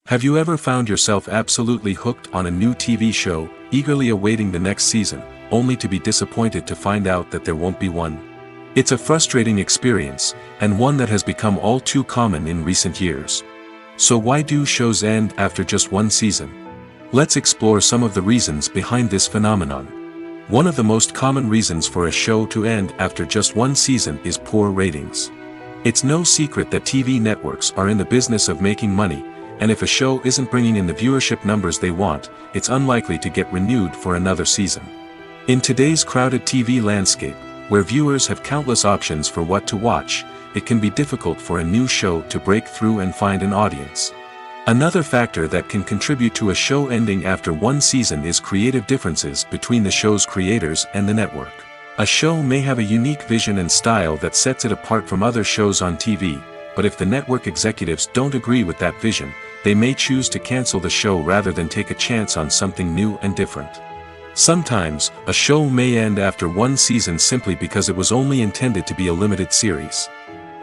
Speaker 2: Have you ever found yourself absolutely hooked on a new TV show, eagerly awaiting the next season, only to be disappointed to find out that there won't be one? It's a frustrating experience, and one that has become all too common in recent years. So why do shows end after just one season? Let's explore some of the reasons behind this phenomenon. One of the most common reasons for a show to end after just one season is poor ratings. It's no secret that TV networks are in the business of making money, and if a show isn't bringing in the viewership numbers they want, it's unlikely to get renewed for another season. In today's crowded TV landscape, where viewers have countless options for what to watch, it can be difficult for a new show to break through and find an audience. Another factor that can contribute to a show ending after one season is creative differences between the show's creators and the network. A show may have a unique vision and style that sets it apart from other shows on TV, but if the network executives don't agree with that vision, they may choose to cancel the show rather than take a chance on something new and different. Sometimes, a show may end after one season simply because it was only intended to be a limited series.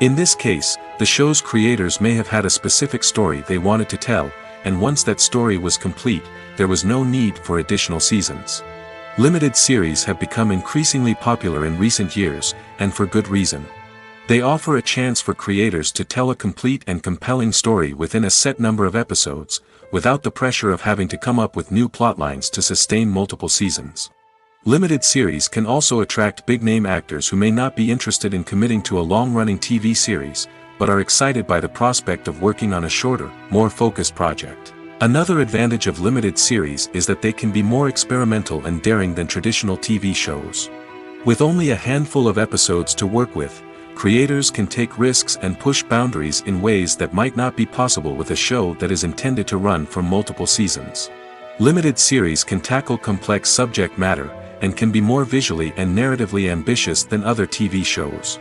Speaker 2: In this case, the show's creators may have had a specific story they wanted to tell, and once that story was complete, there was no need for additional seasons. Limited series have become increasingly popular in recent years, and for good reason. They offer a chance for creators to tell a complete and compelling story within a set number of episodes, without the pressure of having to come up with new plotlines to sustain multiple seasons. Limited series can also attract big-name actors who may not be interested in committing to a long-running TV series, but are excited by the prospect of working on a shorter, more focused project. Another advantage of limited series is that they can be more experimental and daring than traditional TV shows. With only a handful of episodes to work with, creators can take risks and push boundaries in ways that might not be possible with a show that is intended to run for multiple seasons. Limited series can tackle complex subject matter, and can be more visually and narratively ambitious than other TV shows.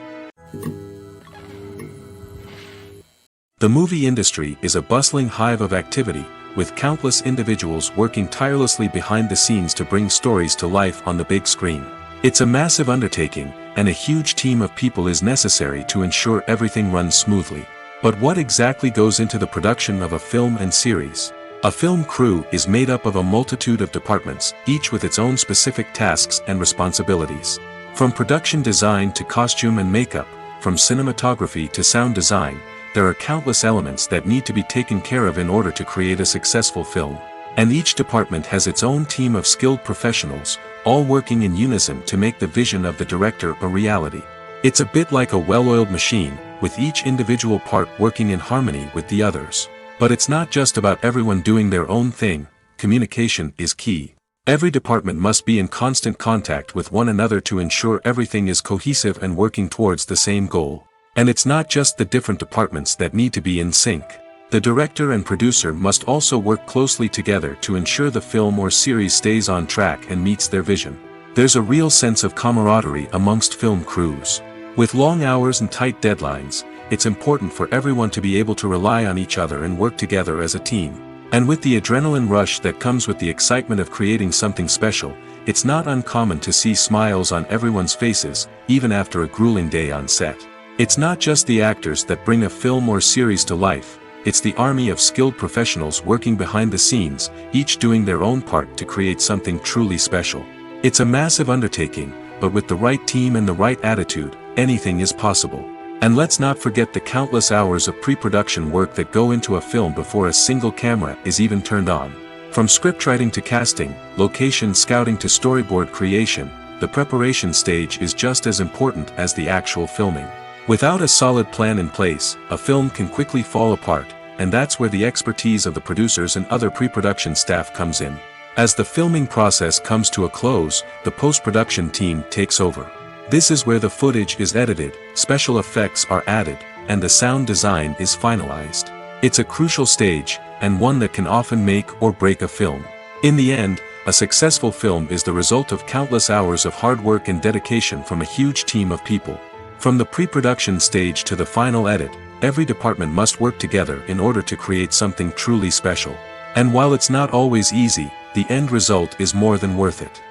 Speaker 2: The movie industry is a bustling hive of activity, with countless individuals working tirelessly behind the scenes to bring stories to life on the big screen. It's a massive undertaking, and a huge team of people is necessary to ensure everything runs smoothly. But what exactly goes into the production of a film and series? A film crew is made up of a multitude of departments, each with its own specific tasks and responsibilities. From production design to costume and makeup, from cinematography to sound design, there are countless elements that need to be taken care of in order to create a successful film. And each department has its own team of skilled professionals, all working in unison to make the vision of the director a reality. It's a bit like a well-oiled machine, with each individual part working in harmony with the others. But it's not just about everyone doing their own thing. Communication is key. Every department must be in constant contact with one another to ensure everything is cohesive and working towards the same goal. And it's not just the different departments that need to be in sync. The director and producer must also work closely together to ensure the film or series stays on track and meets their vision. There's a real sense of camaraderie amongst film crews. With long hours and tight deadlines, it's important for everyone to be able to rely on each other and work together as a team. And with the adrenaline rush that comes with the excitement of creating something special, it's not uncommon to see smiles on everyone's faces, even after a grueling day on set. It's not just the actors that bring a film or series to life, it's the army of skilled professionals working behind the scenes, each doing their own part to create something truly special. It's a massive undertaking, but with the right team and the right attitude, anything is possible. And let's not forget the countless hours of pre-production work that go into a film before a single camera is even turned on. From scriptwriting to casting, location scouting to storyboard creation, the preparation stage is just as important as the actual filming. Without a solid plan in place, a film can quickly fall apart, and that's where the expertise of the producers and other pre-production staff comes in. As the filming process comes to a close, the post-production team takes over. This is where the footage is edited, special effects are added, and the sound design is finalized. It's a crucial stage, and one that can often make or break a film. In the end, a successful film is the result of countless hours of hard work and dedication from a huge team of people. From the pre-production stage to the final edit, every department must work together in order to create something truly special. And while it's not always easy, the end result is more than worth it.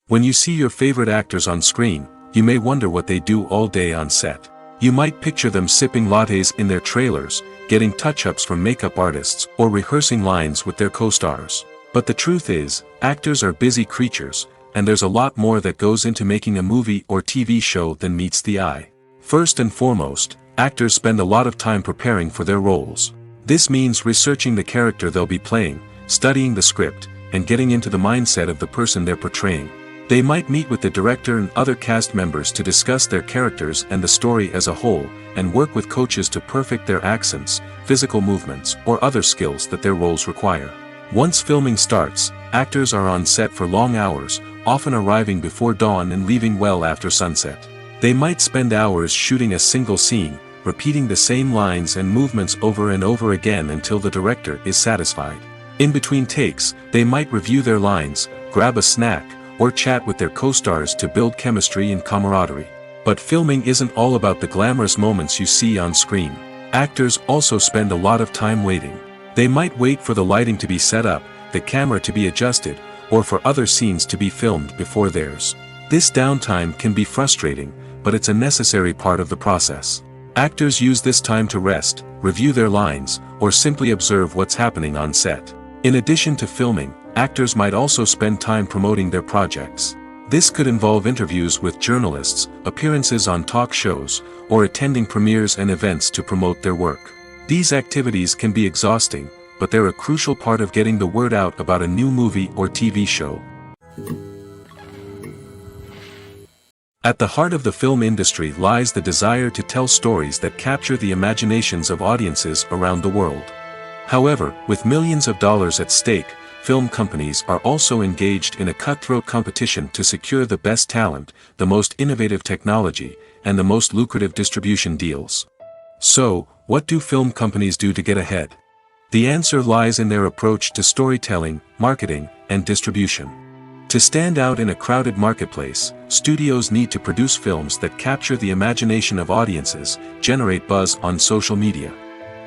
Speaker 2: When you see your favorite actors on screen, you may wonder what they do all day on set. You might picture them sipping lattes in their trailers, getting touch-ups from makeup artists, or rehearsing lines with their co-stars. But the truth is, actors are busy creatures, and there's a lot more that goes into making a movie or TV show than meets the eye. First and foremost, actors spend a lot of time preparing for their roles. This means researching the character they'll be playing, studying the script, and getting into the mindset of the person they're portraying. They might meet with the director and other cast members to discuss their characters and the story as a whole, and work with coaches to perfect their accents, physical movements, or other skills that their roles require. Once filming starts, actors are on set for long hours, often arriving before dawn and leaving well after sunset. They might spend hours shooting a single scene, repeating the same lines and movements over and over again until the director is satisfied. In between takes, they might review their lines, grab a snack, or chat with their co-stars to build chemistry and camaraderie. But filming isn't all about the glamorous moments you see on screen. Actors also spend a lot of time waiting. They might wait for the lighting to be set up, the camera to be adjusted, or for other scenes to be filmed before theirs. This downtime can be frustrating, but it's a necessary part of the process. Actors use this time to rest, review their lines, or simply observe what's happening on set. In addition to filming, actors might also spend time promoting their projects. This could involve interviews with journalists, appearances on talk shows, or attending premieres and events to promote their work. These activities can be exhausting, but they're a crucial part of getting the word out about a new movie or TV show. At the heart of the film industry lies the desire to tell stories that capture the imaginations of audiences around the world. However, with millions of dollars at stake, film companies are also engaged in a cutthroat competition to secure the best talent, the most innovative technology, and the most lucrative distribution deals. So, what do film companies do to get ahead? The answer lies in their approach to storytelling, marketing, and distribution. To stand out in a crowded marketplace, studios need to produce films that capture the imagination of audiences, generate buzz on social media.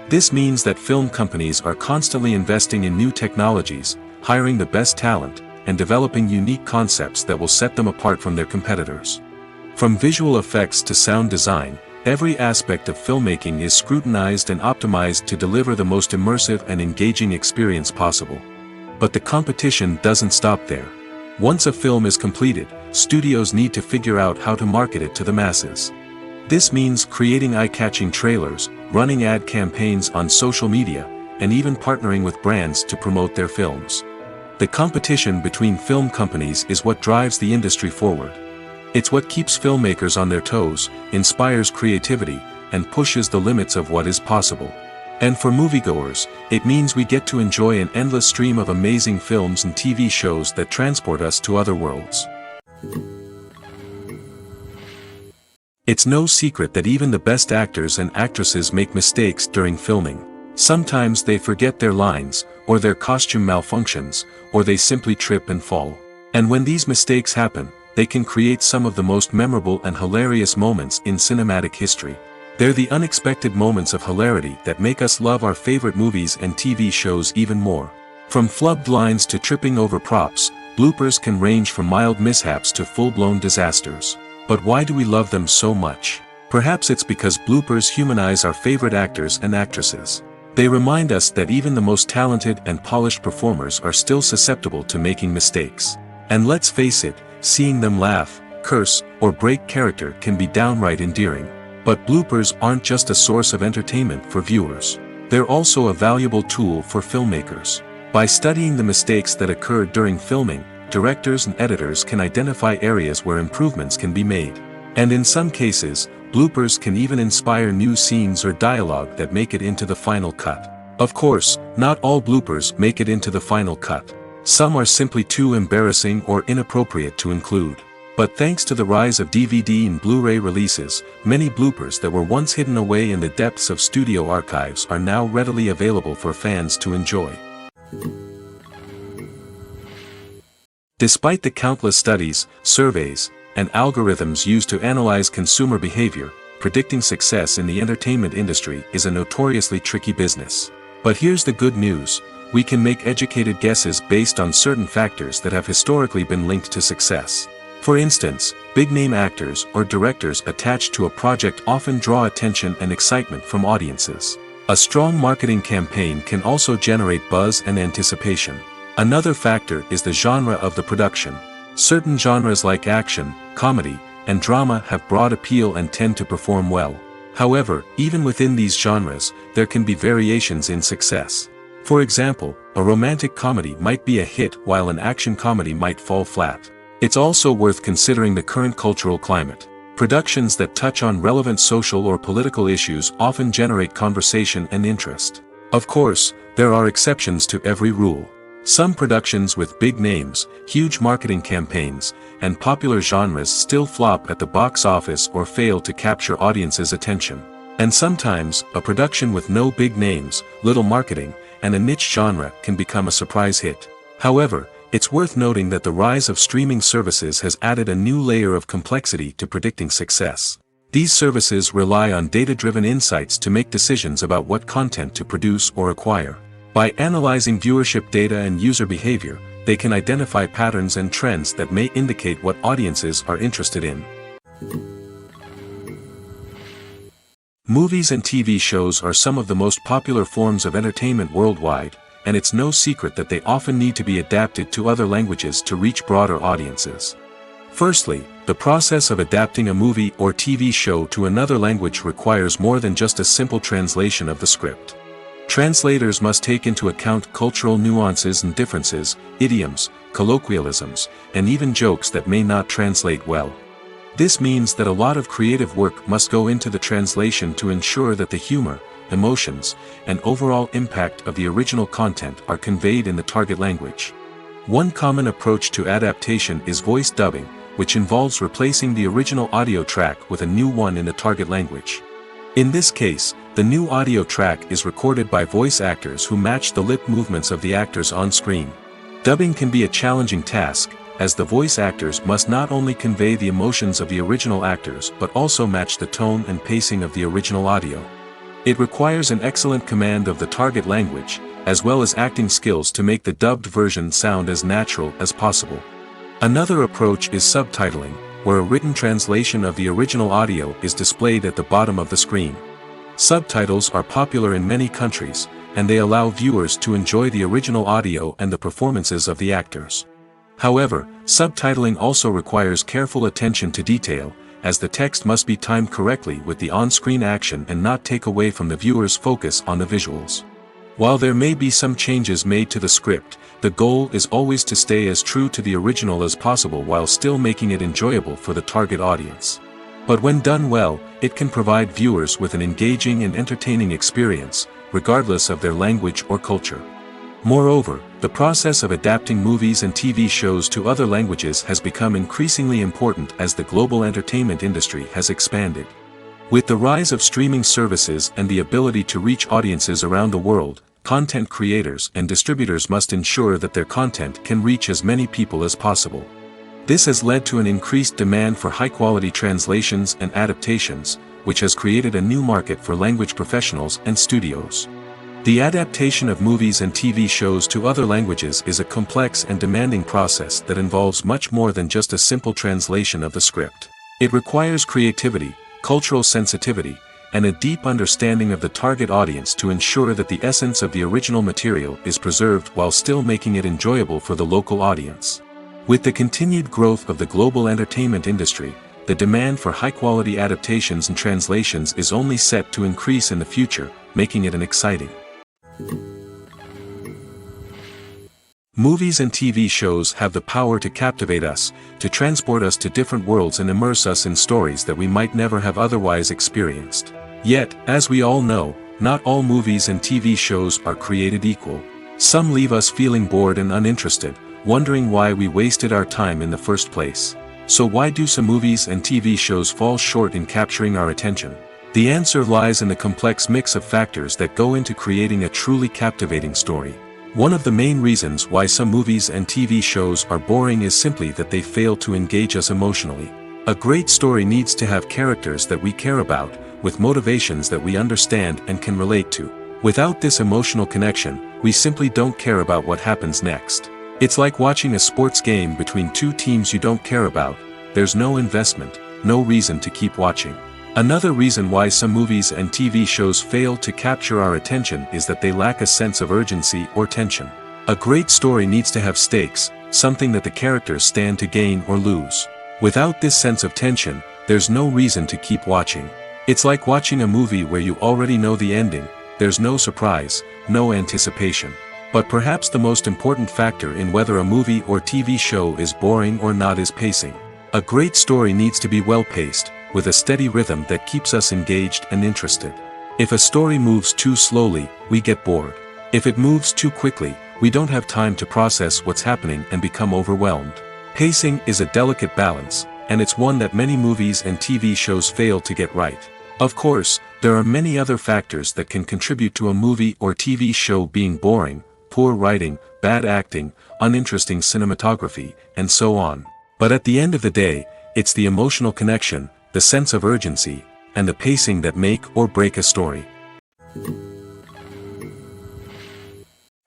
Speaker 2: This means that film companies are constantly investing in new technologies, hiring the best talent, and developing unique concepts that will set them apart from their competitors. From visual effects to sound design, every aspect of filmmaking is scrutinized and optimized to deliver the most immersive and engaging experience possible. But the competition doesn't stop there. Once a film is completed, studios need to figure out how to market it to the masses. This means creating eye-catching trailers, running ad campaigns on social media, and even partnering with brands to promote their films. The competition between film companies is what drives the industry forward. It's what keeps filmmakers on their toes, inspires creativity, and pushes the limits of what is possible. And for moviegoers, it means we get to enjoy an endless stream of amazing films and TV shows that transport us to other worlds. It's no secret that even the best actors and actresses make mistakes during filming. Sometimes they forget their lines, or their costume malfunctions, or they simply trip and fall. And when these mistakes happen, they can create some of the most memorable and hilarious moments in cinematic history. They're the unexpected moments of hilarity that make us love our favorite movies and TV shows even more. From flubbed lines to tripping over props, bloopers can range from mild mishaps to full-blown disasters. But why do we love them so much? Perhaps it's because bloopers humanize our favorite actors and actresses. They remind us that even the most talented and polished performers are still susceptible to making mistakes. And let's face it, seeing them laugh, curse, or break character can be downright endearing. But bloopers aren't just a source of entertainment for viewers. They're also a valuable tool for filmmakers. By studying the mistakes that occurred during filming, directors and editors can identify areas where improvements can be made. And in some cases, bloopers can even inspire new scenes or dialogue that make it into the final cut. Of course, not all bloopers make it into the final cut. Some are simply too embarrassing or inappropriate to include. But thanks to the rise of DVD and Blu-ray releases, many bloopers that were once hidden away in the depths of studio archives are now readily available for fans to enjoy. Despite the countless studies, surveys, and algorithms used to analyze consumer behavior, predicting success in the entertainment industry is a notoriously tricky business. But here's the good news: we can make educated guesses based on certain factors that have historically been linked to success. For instance, big-name actors or directors attached to a project often draw attention and excitement from audiences. A strong marketing campaign can also generate buzz and anticipation. Another factor is the genre of the production. Certain genres like action, comedy, and drama have broad appeal and tend to perform well. However, even within these genres, there can be variations in success. For example, a romantic comedy might be a hit while an action comedy might fall flat. It's also worth considering the current cultural climate. Productions that touch on relevant social or political issues often generate conversation and interest. Of course, there are exceptions to every rule. Some productions with big names, huge marketing campaigns, and popular genres still flop at the box office or fail to capture audiences' attention. And sometimes, a production with no big names, little marketing, and a niche genre can become a surprise hit. However, it's worth noting that the rise of streaming services has added a new layer of complexity to predicting success. These services rely on data-driven insights to make decisions about what content to produce or acquire. By analyzing viewership data and user behavior, they can identify patterns and trends that may indicate what audiences are interested in. Movies and TV shows are some of the most popular forms of entertainment worldwide, and it's no secret that they often need to be adapted to other languages to reach broader audiences. Firstly, the process of adapting a movie or TV show to another language requires more than just a simple translation of the script. Translators must take into account cultural nuances and differences, idioms, colloquialisms, and even jokes that may not translate well. This means that a lot of creative work must go into the translation to ensure that the humor, emotions, and overall impact of the original content are conveyed in the target language. One common approach to adaptation is voice dubbing, which involves replacing the original audio track with a new one in the target language. In this case, the new audio track is recorded by voice actors who match the lip movements of the actors on screen. Dubbing can be a challenging task, as the voice actors must not only convey the emotions of the original actors but also match the tone and pacing of the original audio. It requires an excellent command of the target language, as well as acting skills to make the dubbed version sound as natural as possible. Another approach is subtitling, where a written translation of the original audio is displayed at the bottom of the screen. Subtitles are popular in many countries, and they allow viewers to enjoy the original audio and the performances of the actors. However, subtitling also requires careful attention to detail, as the text must be timed correctly with the on-screen action and not take away from the viewer's focus on the visuals. While there may be some changes made to the script, the goal is always to stay as true to the original as possible while still making it enjoyable for the target audience. But when done well, it can provide viewers with an engaging and entertaining experience, regardless of their language or culture. Moreover, the process of adapting movies and TV shows to other languages has become increasingly important as the global entertainment industry has expanded. With the rise of streaming services and the ability to reach audiences around the world, content creators and distributors must ensure that their content can reach as many people as possible. This has led to an increased demand for high-quality translations and adaptations, which has created a new market for language professionals and studios. The adaptation of movies and TV shows to other languages is a complex and demanding process that involves much more than just a simple translation of the script. It requires creativity, cultural sensitivity, and a deep understanding of the target audience to ensure that the essence of the original material is preserved while still making it enjoyable for the local audience. With the continued growth of the global entertainment industry, the demand for high-quality adaptations and translations is only set to increase in the future, making it an exciting. Movies and TV shows have the power to captivate us, to transport us to different worlds and immerse us in stories that we might never have otherwise experienced. Yet, as we all know, not all movies and TV shows are created equal. Some leave us feeling bored and uninterested, wondering why we wasted our time in the first place. So why do some movies and TV shows fall short in capturing our attention? The answer lies in the complex mix of factors that go into creating a truly captivating story. One of the main reasons why some movies and TV shows are boring is simply that they fail to engage us emotionally. A great story needs to have characters that we care about, with motivations that we understand and can relate to. Without this emotional connection, we simply don't care about what happens next. It's like watching a sports game between two teams you don't care about. There's no investment, no reason to keep watching. Another reason why some movies and TV shows fail to capture our attention is that they lack a sense of urgency or tension. A great story needs to have stakes, something that the characters stand to gain or lose. Without this sense of tension, there's no reason to keep watching. It's like watching a movie where you already know the ending, there's no surprise, no anticipation. But perhaps the most important factor in whether a movie or TV show is boring or not is pacing. A great story needs to be well-paced, with a steady rhythm that keeps us engaged and interested. If a story moves too slowly, we get bored. If it moves too quickly, we don't have time to process what's happening and become overwhelmed. Pacing is a delicate balance, and it's one that many movies and TV shows fail to get right. Of course, there are many other factors that can contribute to a movie or TV show being boring: poor writing, bad acting, uninteresting cinematography, and so on. But at the end of the day, it's the emotional connection, the sense of urgency, and the pacing that make or break a story.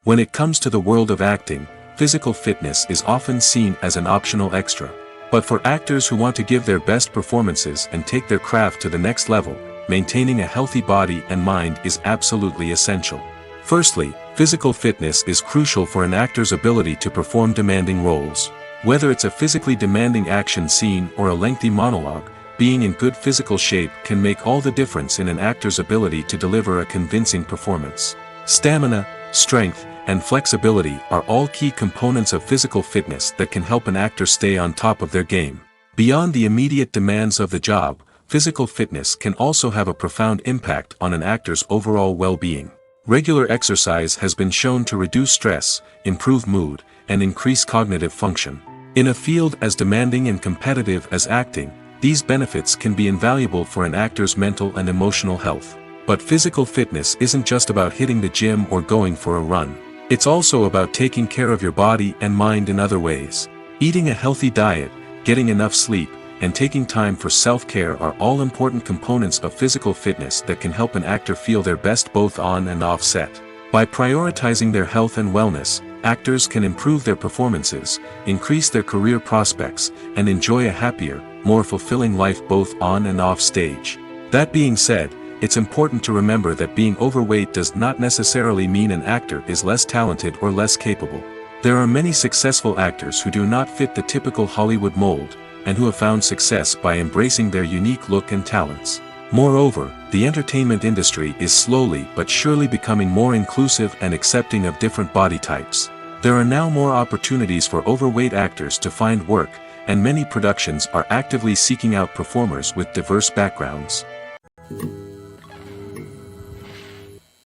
Speaker 2: When it comes to the world of acting, physical fitness is often seen as an optional extra. But for actors who want to give their best performances and take their craft to the next level, maintaining a healthy body and mind is absolutely essential. Firstly, physical fitness is crucial for an actor's ability to perform demanding roles. Whether it's a physically demanding action scene or a lengthy monologue, being in good physical shape can make all the difference in an actor's ability to deliver a convincing performance. Stamina, strength, and flexibility are all key components of physical fitness that can help an actor stay on top of their game. Beyond the immediate demands of the job, physical fitness can also have a profound impact on an actor's overall well-being. Regular exercise has been shown to reduce stress, improve mood, and increase cognitive function. In a field as demanding and competitive as acting, these benefits can be invaluable for an actor's mental and emotional health. But physical fitness isn't just about hitting the gym or going for a run. It's also about taking care of your body and mind in other ways. Eating a healthy diet, getting enough sleep, and taking time for self-care are all important components of physical fitness that can help an actor feel their best both on and off set. By prioritizing their health and wellness, actors can improve their performances, increase their career prospects, and enjoy a happier, more fulfilling life both on and off stage. That being said, it's important to remember that being overweight does not necessarily mean an actor is less talented or less capable. There are many successful actors who do not fit the typical Hollywood mold, and who have found success by embracing their unique look and talents. Moreover, the entertainment industry is slowly but surely becoming more inclusive and accepting of different body types. There are now more opportunities for overweight actors to find work, and many productions are actively seeking out performers with diverse backgrounds.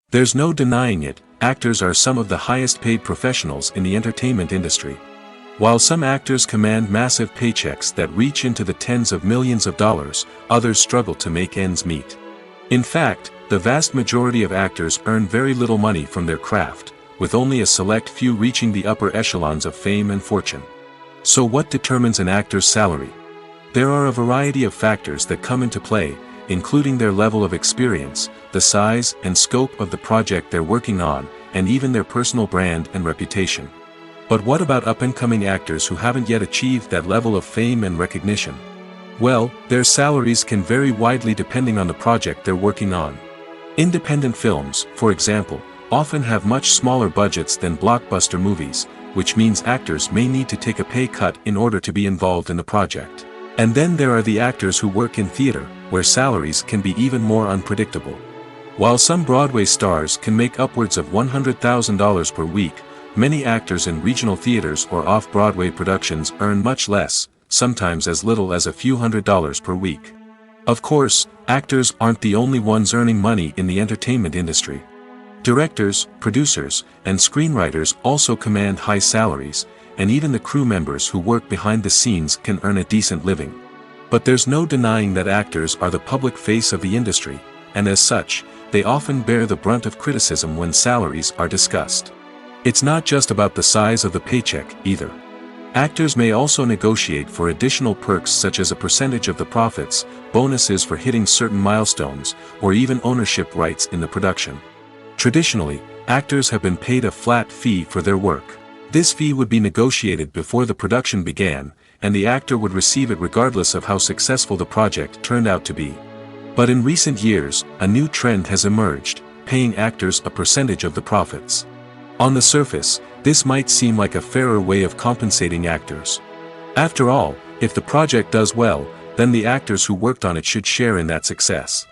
Speaker 2: There's no denying it, actors are some of the highest paid professionals in the entertainment industry. While some actors command massive paychecks that reach into the tens of millions of dollars, others struggle to make ends meet. In fact, the vast majority of actors earn very little money from their craft, with only a select few reaching the upper echelons of fame and fortune. So what determines an actor's salary? There are a variety of factors that come into play, including their level of experience, the size and scope of the project they're working on, and even their personal brand and reputation. But what about up-and-coming actors who haven't yet achieved that level of fame and recognition? Well, their salaries can vary widely depending on the project they're working on. Independent films, for example, often have much smaller budgets than blockbuster movies, which means actors may need to take a pay cut in order to be involved in the project. And then there are the actors who work in theater, where salaries can be even more unpredictable. While some Broadway stars can make upwards of $100,000 per week, many actors in regional theaters or off-Broadway productions earn much less, sometimes as little as a few $100s per week. Of course, actors aren't the only ones earning money in the entertainment industry. Directors, producers, and screenwriters also command high salaries, and even the crew members who work behind the scenes can earn a decent living. But there's no denying that actors are the public face of the industry, and as such, they often bear the brunt of criticism when salaries are discussed. It's not just about the size of the paycheck, either. Actors may also negotiate for additional perks such as a percentage of the profits, bonuses for hitting certain milestones, or even ownership rights in the production. Traditionally, actors have been paid a flat fee for their work. This fee would be negotiated before the production began, and the actor would receive it regardless of how successful the project turned out to be. But in recent years, a new trend has emerged, paying actors a percentage of the profits. On the surface, this might seem like a fairer way of compensating actors. After all, if the project does well, then the actors who worked on it should share in that success.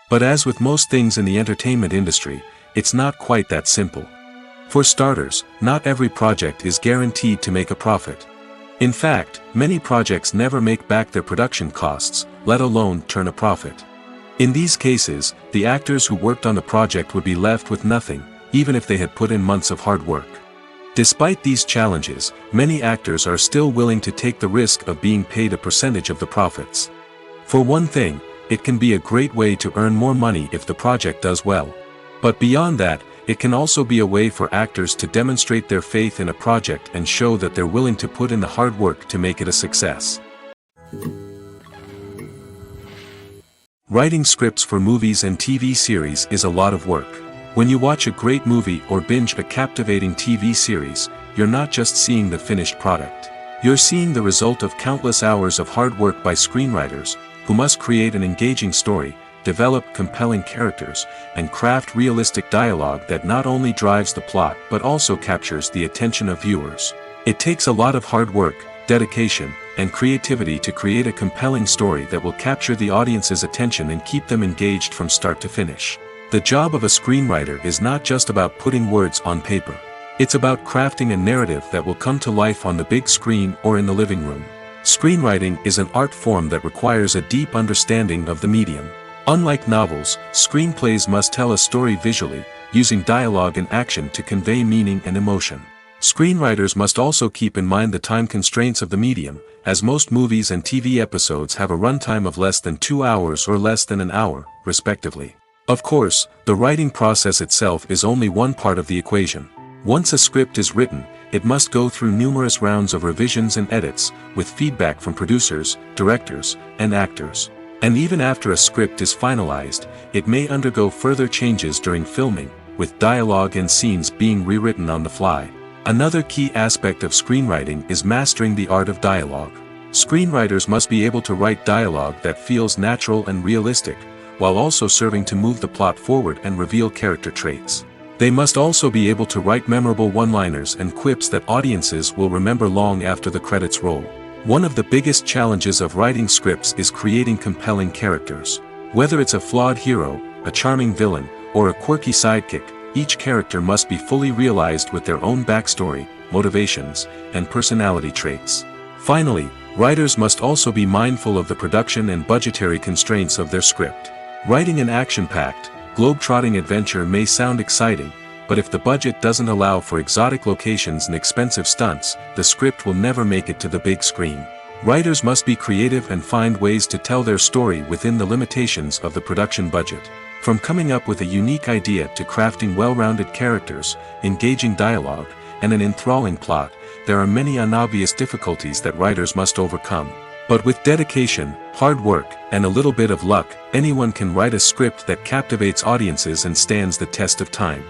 Speaker 2: But as with most things in the entertainment industry, it's not quite that simple. For starters, not every project is guaranteed to make a profit. In fact, many projects never make back their production costs, let alone turn a profit. In these cases, the actors who worked on the project would be left with nothing, even if they had put in months of hard work. Despite these challenges, many actors are still willing to take the risk of being paid a percentage of the profits. For one thing, it can be a great way to earn more money if the project does well. But beyond that, it can also be a way for actors to demonstrate their faith in a project and show that they're willing to put in the hard work to make it a success. Writing scripts for movies and TV series is a lot of work. When you watch a great movie or binge a captivating TV series, you're not just seeing the finished product. You're seeing the result of countless hours of hard work by screenwriters, who must create an engaging story, develop compelling characters, and craft realistic dialogue that not only drives the plot but also captures the attention of viewers. It takes a lot of hard work, dedication, and creativity to create a compelling story that will capture the audience's attention and keep them engaged from start to finish. The job of a screenwriter is not just about putting words on paper. It's about crafting a narrative that will come to life on the big screen or in the living room. Screenwriting is an art form that requires a deep understanding of the medium. Unlike novels, screenplays must tell a story visually, using dialogue and action to convey meaning and emotion. Screenwriters must also keep in mind the time constraints of the medium, as most movies and TV episodes have a runtime of less than 2 hours or less than an hour, respectively. Of course, the writing process itself is only one part of the equation. Once a script is written, it must go through numerous rounds of revisions and edits, with feedback from producers, directors, and actors. And even after a script is finalized, it may undergo further changes during filming, with dialogue and scenes being rewritten on the fly. Another key aspect of screenwriting is mastering the art of dialogue. Screenwriters must be able to write dialogue that feels natural and realistic, while also serving to move the plot forward and reveal character traits. They must also be able to write memorable one-liners and quips that audiences will remember long after the credits roll. One of the biggest challenges of writing scripts is creating compelling characters. Whether it's a flawed hero, a charming villain, or a quirky sidekick, each character must be fully realized with their own backstory, motivations, and personality traits. Finally, writers must also be mindful of the production and budgetary constraints of their script. Writing an action-packed, globe-trotting adventure may sound exciting, but if the budget doesn't allow for exotic locations and expensive stunts, the script will never make it to the big screen. Writers must be creative and find ways to tell their story within the limitations of the production budget. From coming up with a unique idea to crafting well-rounded characters, engaging dialogue, and an enthralling plot, there are many unobvious difficulties that writers must overcome. But with dedication, hard work, and a little bit of luck, anyone can write a script that captivates audiences and stands the test of time.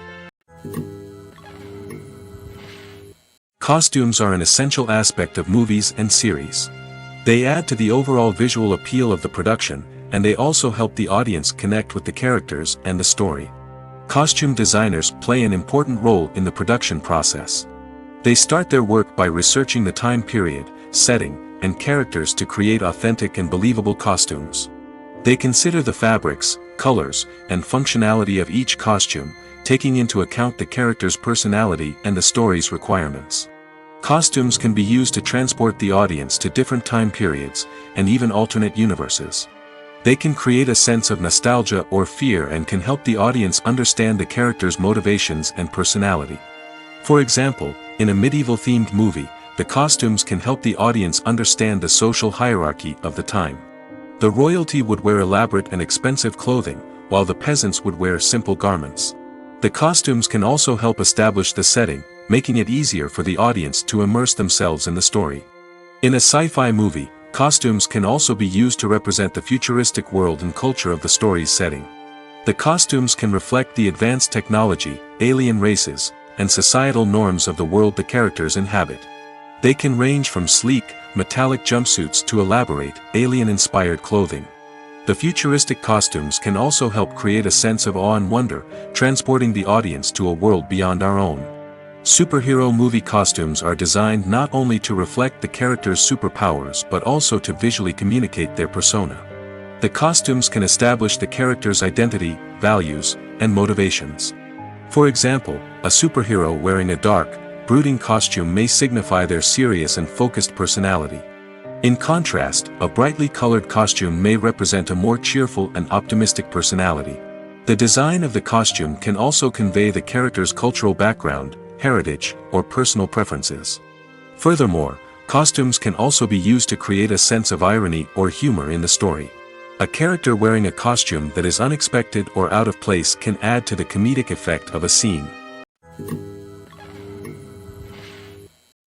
Speaker 2: Costumes are an essential aspect of movies and series. They add to the overall visual appeal of the production, and they also help the audience connect with the characters and the story. Costume designers play an important role in the production process. They start their work by researching the time period, setting, and characters to create authentic and believable costumes. They consider the fabrics, colors, and functionality of each costume, taking into account the character's personality and the story's requirements. Costumes can be used to transport the audience to different time periods, and even alternate universes. They can create a sense of nostalgia or fear and can help the audience understand the character's motivations and personality. For example, in a medieval-themed movie, the costumes can help the audience understand the social hierarchy of the time. The royalty would wear elaborate and expensive clothing, while the peasants would wear simple garments. The costumes can also help establish the setting, making it easier for the audience to immerse themselves in the story. In a sci-fi movie, costumes can also be used to represent the futuristic world and culture of the story's setting. The costumes can reflect the advanced technology, alien races, and societal norms of the world the characters inhabit. They can range from sleek, metallic jumpsuits to elaborate, alien-inspired clothing. The futuristic costumes can also help create a sense of awe and wonder, transporting the audience to a world beyond our own. Superhero movie costumes are designed not only to reflect the character's superpowers but also to visually communicate their persona. The costumes can establish the character's identity, values, and motivations. For example, a superhero wearing a dark, brooding costume may signify their serious and focused personality. In contrast, a brightly colored costume may represent a more cheerful and optimistic personality. The design of the costume can also convey the character's cultural background, heritage, or personal preferences. Furthermore, costumes can also be used to create a sense of irony or humor in the story. A character wearing a costume that is unexpected or out of place can add to the comedic effect of a scene.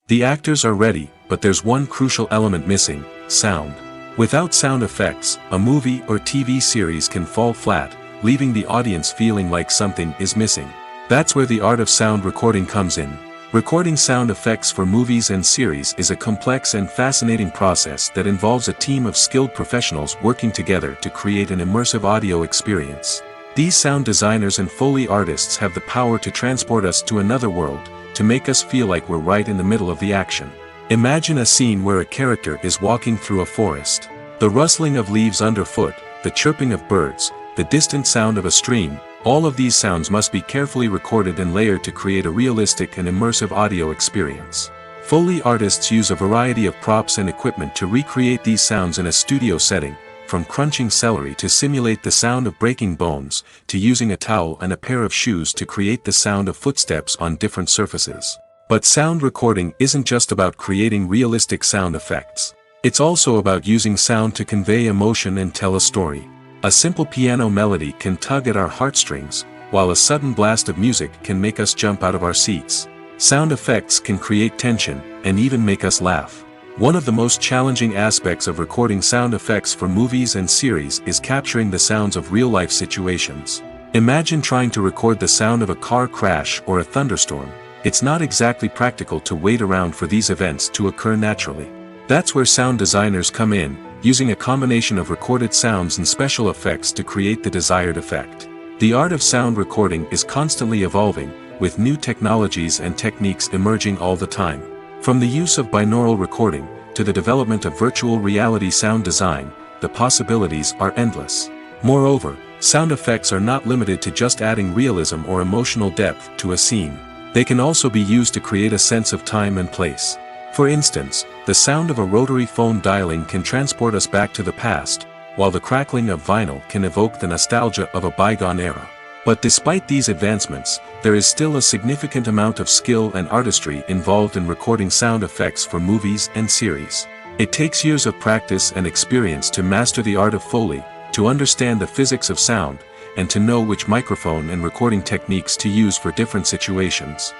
Speaker 2: The actors are ready, but there's one crucial element missing: sound. Without sound effects, a movie or TV series can fall flat, leaving the audience feeling like something is missing. That's where the art of sound recording comes in. Recording sound effects for movies and series is a complex and fascinating process that involves a team of skilled professionals working together to create an immersive audio experience. These sound designers and Foley artists have the power to transport us to another world, to make us feel like we're right in the middle of the action. Imagine a scene where a character is walking through a forest. The rustling of leaves underfoot, the chirping of birds, the distant sound of a stream, all of these sounds must be carefully recorded and layered to create a realistic and immersive audio experience. Foley artists use a variety of props and equipment to recreate these sounds in a studio setting, from crunching celery to simulate the sound of breaking bones, to using a towel and a pair of shoes to create the sound of footsteps on different surfaces. But sound recording isn't just about creating realistic sound effects. It's also about using sound to convey emotion and tell a story. A simple piano melody can tug at our heartstrings, while a sudden blast of music can make us jump out of our seats. Sound effects can create tension, and even make us laugh. One of the most challenging aspects of recording sound effects for movies and series is capturing the sounds of real-life situations. Imagine trying to record the sound of a car crash or a thunderstorm. It's not exactly practical to wait around for these events to occur naturally. That's where sound designers come in, using a combination of recorded sounds and special effects to create the desired effect. The art of sound recording is constantly evolving, with new technologies and techniques emerging all the time. From the use of binaural recording, to the development of virtual reality sound design, the possibilities are endless. Moreover, sound effects are not limited to just adding realism or emotional depth to a scene. They can also be used to create a sense of time and place. For instance, the sound of a rotary phone dialing can transport us back to the past, while the crackling of vinyl can evoke the nostalgia of a bygone era. But despite these advancements, there is still a significant amount of skill and artistry involved in recording sound effects for movies and series. It takes years of practice and experience to master the art of Foley, to understand the physics of sound, and to know which microphone and recording techniques to use for different situations.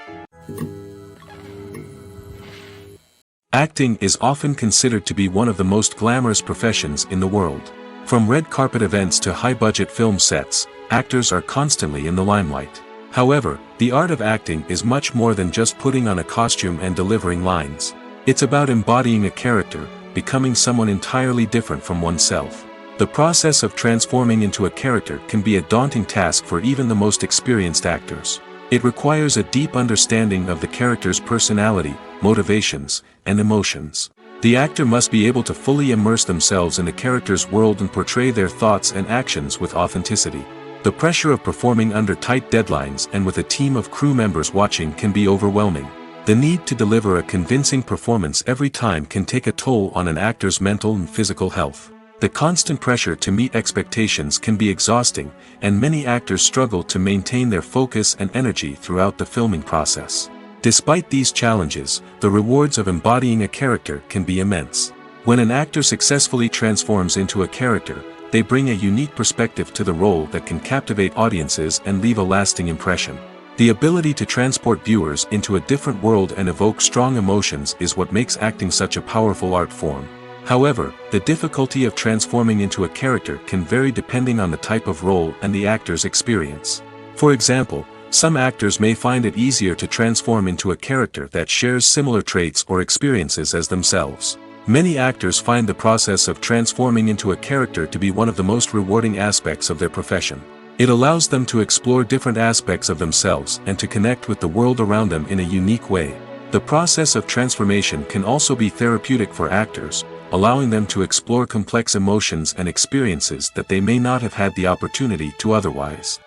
Speaker 2: Acting is often considered to be one of the most glamorous professions in the world. From red carpet events to high-budget film sets, actors are constantly in the limelight. However, the art of acting is much more than just putting on a costume and delivering lines. It's about embodying a character, becoming someone entirely different from oneself. The process of transforming into a character can be a daunting task for even the most experienced actors. It requires a deep understanding of the character's personality, motivations, and emotions. The actor must be able to fully immerse themselves in the character's world and portray their thoughts and actions with authenticity. The pressure of performing under tight deadlines and with a team of crew members watching can be overwhelming. The need to deliver a convincing performance every time can take a toll on an actor's mental and physical health. The constant pressure to meet expectations can be exhausting, and many actors struggle to maintain their focus and energy throughout the filming process. Despite these challenges, the rewards of embodying a character can be immense. When an actor successfully transforms into a character, they bring a unique perspective to the role that can captivate audiences and leave a lasting impression. The ability to transport viewers into a different world and evoke strong emotions is what makes acting such a powerful art form. However, the difficulty of transforming into a character can vary depending on the type of role and the actor's experience. For example, some actors may find it easier to transform into a character that shares similar traits or experiences as themselves. Many actors find the process of transforming into a character to be one of the most rewarding aspects of their profession. It allows them to explore different aspects of themselves and to connect with the world around them in a unique way. The process of transformation can also be therapeutic for actors, allowing them to explore complex emotions and experiences that they may not have had the opportunity to otherwise.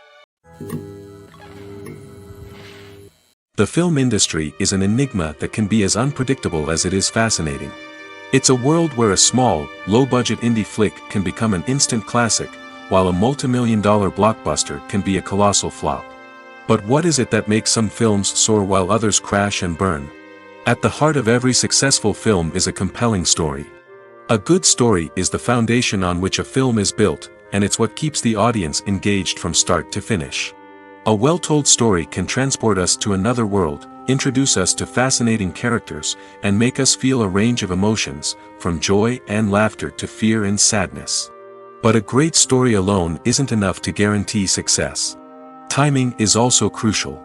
Speaker 2: The film industry is an enigma that can be as unpredictable as it is fascinating. It's a world where a small, low-budget indie flick can become an instant classic, while a multi-million-dollar blockbuster can be a colossal flop. But what is it that makes some films soar while others crash and burn? At the heart of every successful film is a compelling story. A good story is the foundation on which a film is built, and it's what keeps the audience engaged from start to finish. A well-told story can transport us to another world, introduce us to fascinating characters, and make us feel a range of emotions, from joy and laughter to fear and sadness. But a great story alone isn't enough to guarantee success. Timing is also crucial.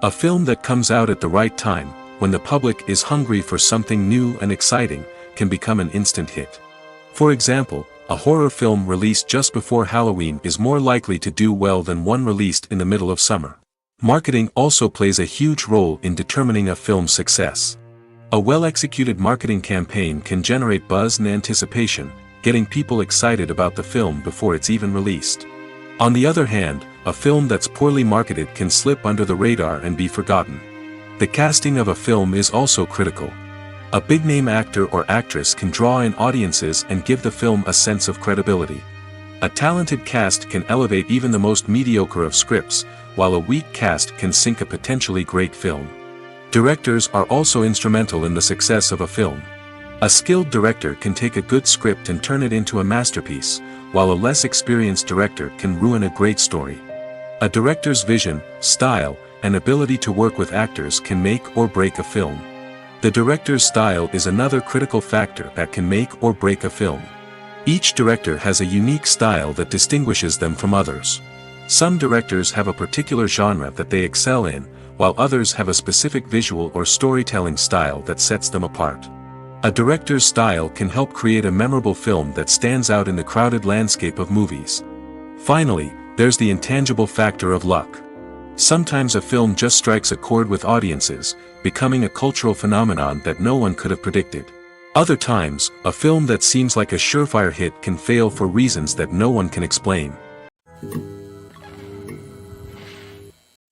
Speaker 2: A film that comes out at the right time, when the public is hungry for something new and exciting, can become an instant hit. For example, a horror film released just before Halloween is more likely to do well than one released in the middle of summer. Marketing also plays a huge role in determining a film's success. A well-executed marketing campaign can generate buzz and anticipation, getting people excited about the film before it's even released. On the other hand, a film that's poorly marketed can slip under the radar and be forgotten. The casting of a film is also critical. A big-name actor or actress can draw in audiences and give the film a sense of credibility. A talented cast can elevate even the most mediocre of scripts, while a weak cast can sink a potentially great film. Directors are also instrumental in the success of a film. A skilled director can take a good script and turn it into a masterpiece, while a less experienced director can ruin a great story. A director's vision, style, and ability to work with actors can make or break a film. The director's style is another critical factor that can make or break a film. Each director has a unique style that distinguishes them from others. Some directors have a particular genre that they excel in, while others have a specific visual or storytelling style that sets them apart. A director's style can help create a memorable film that stands out in the crowded landscape of movies. Finally, there's the intangible factor of luck. Sometimes a film just strikes a chord with audiences, becoming a cultural phenomenon that no one could have predicted. Other times, a film that seems like a surefire hit can fail for reasons that no one can explain.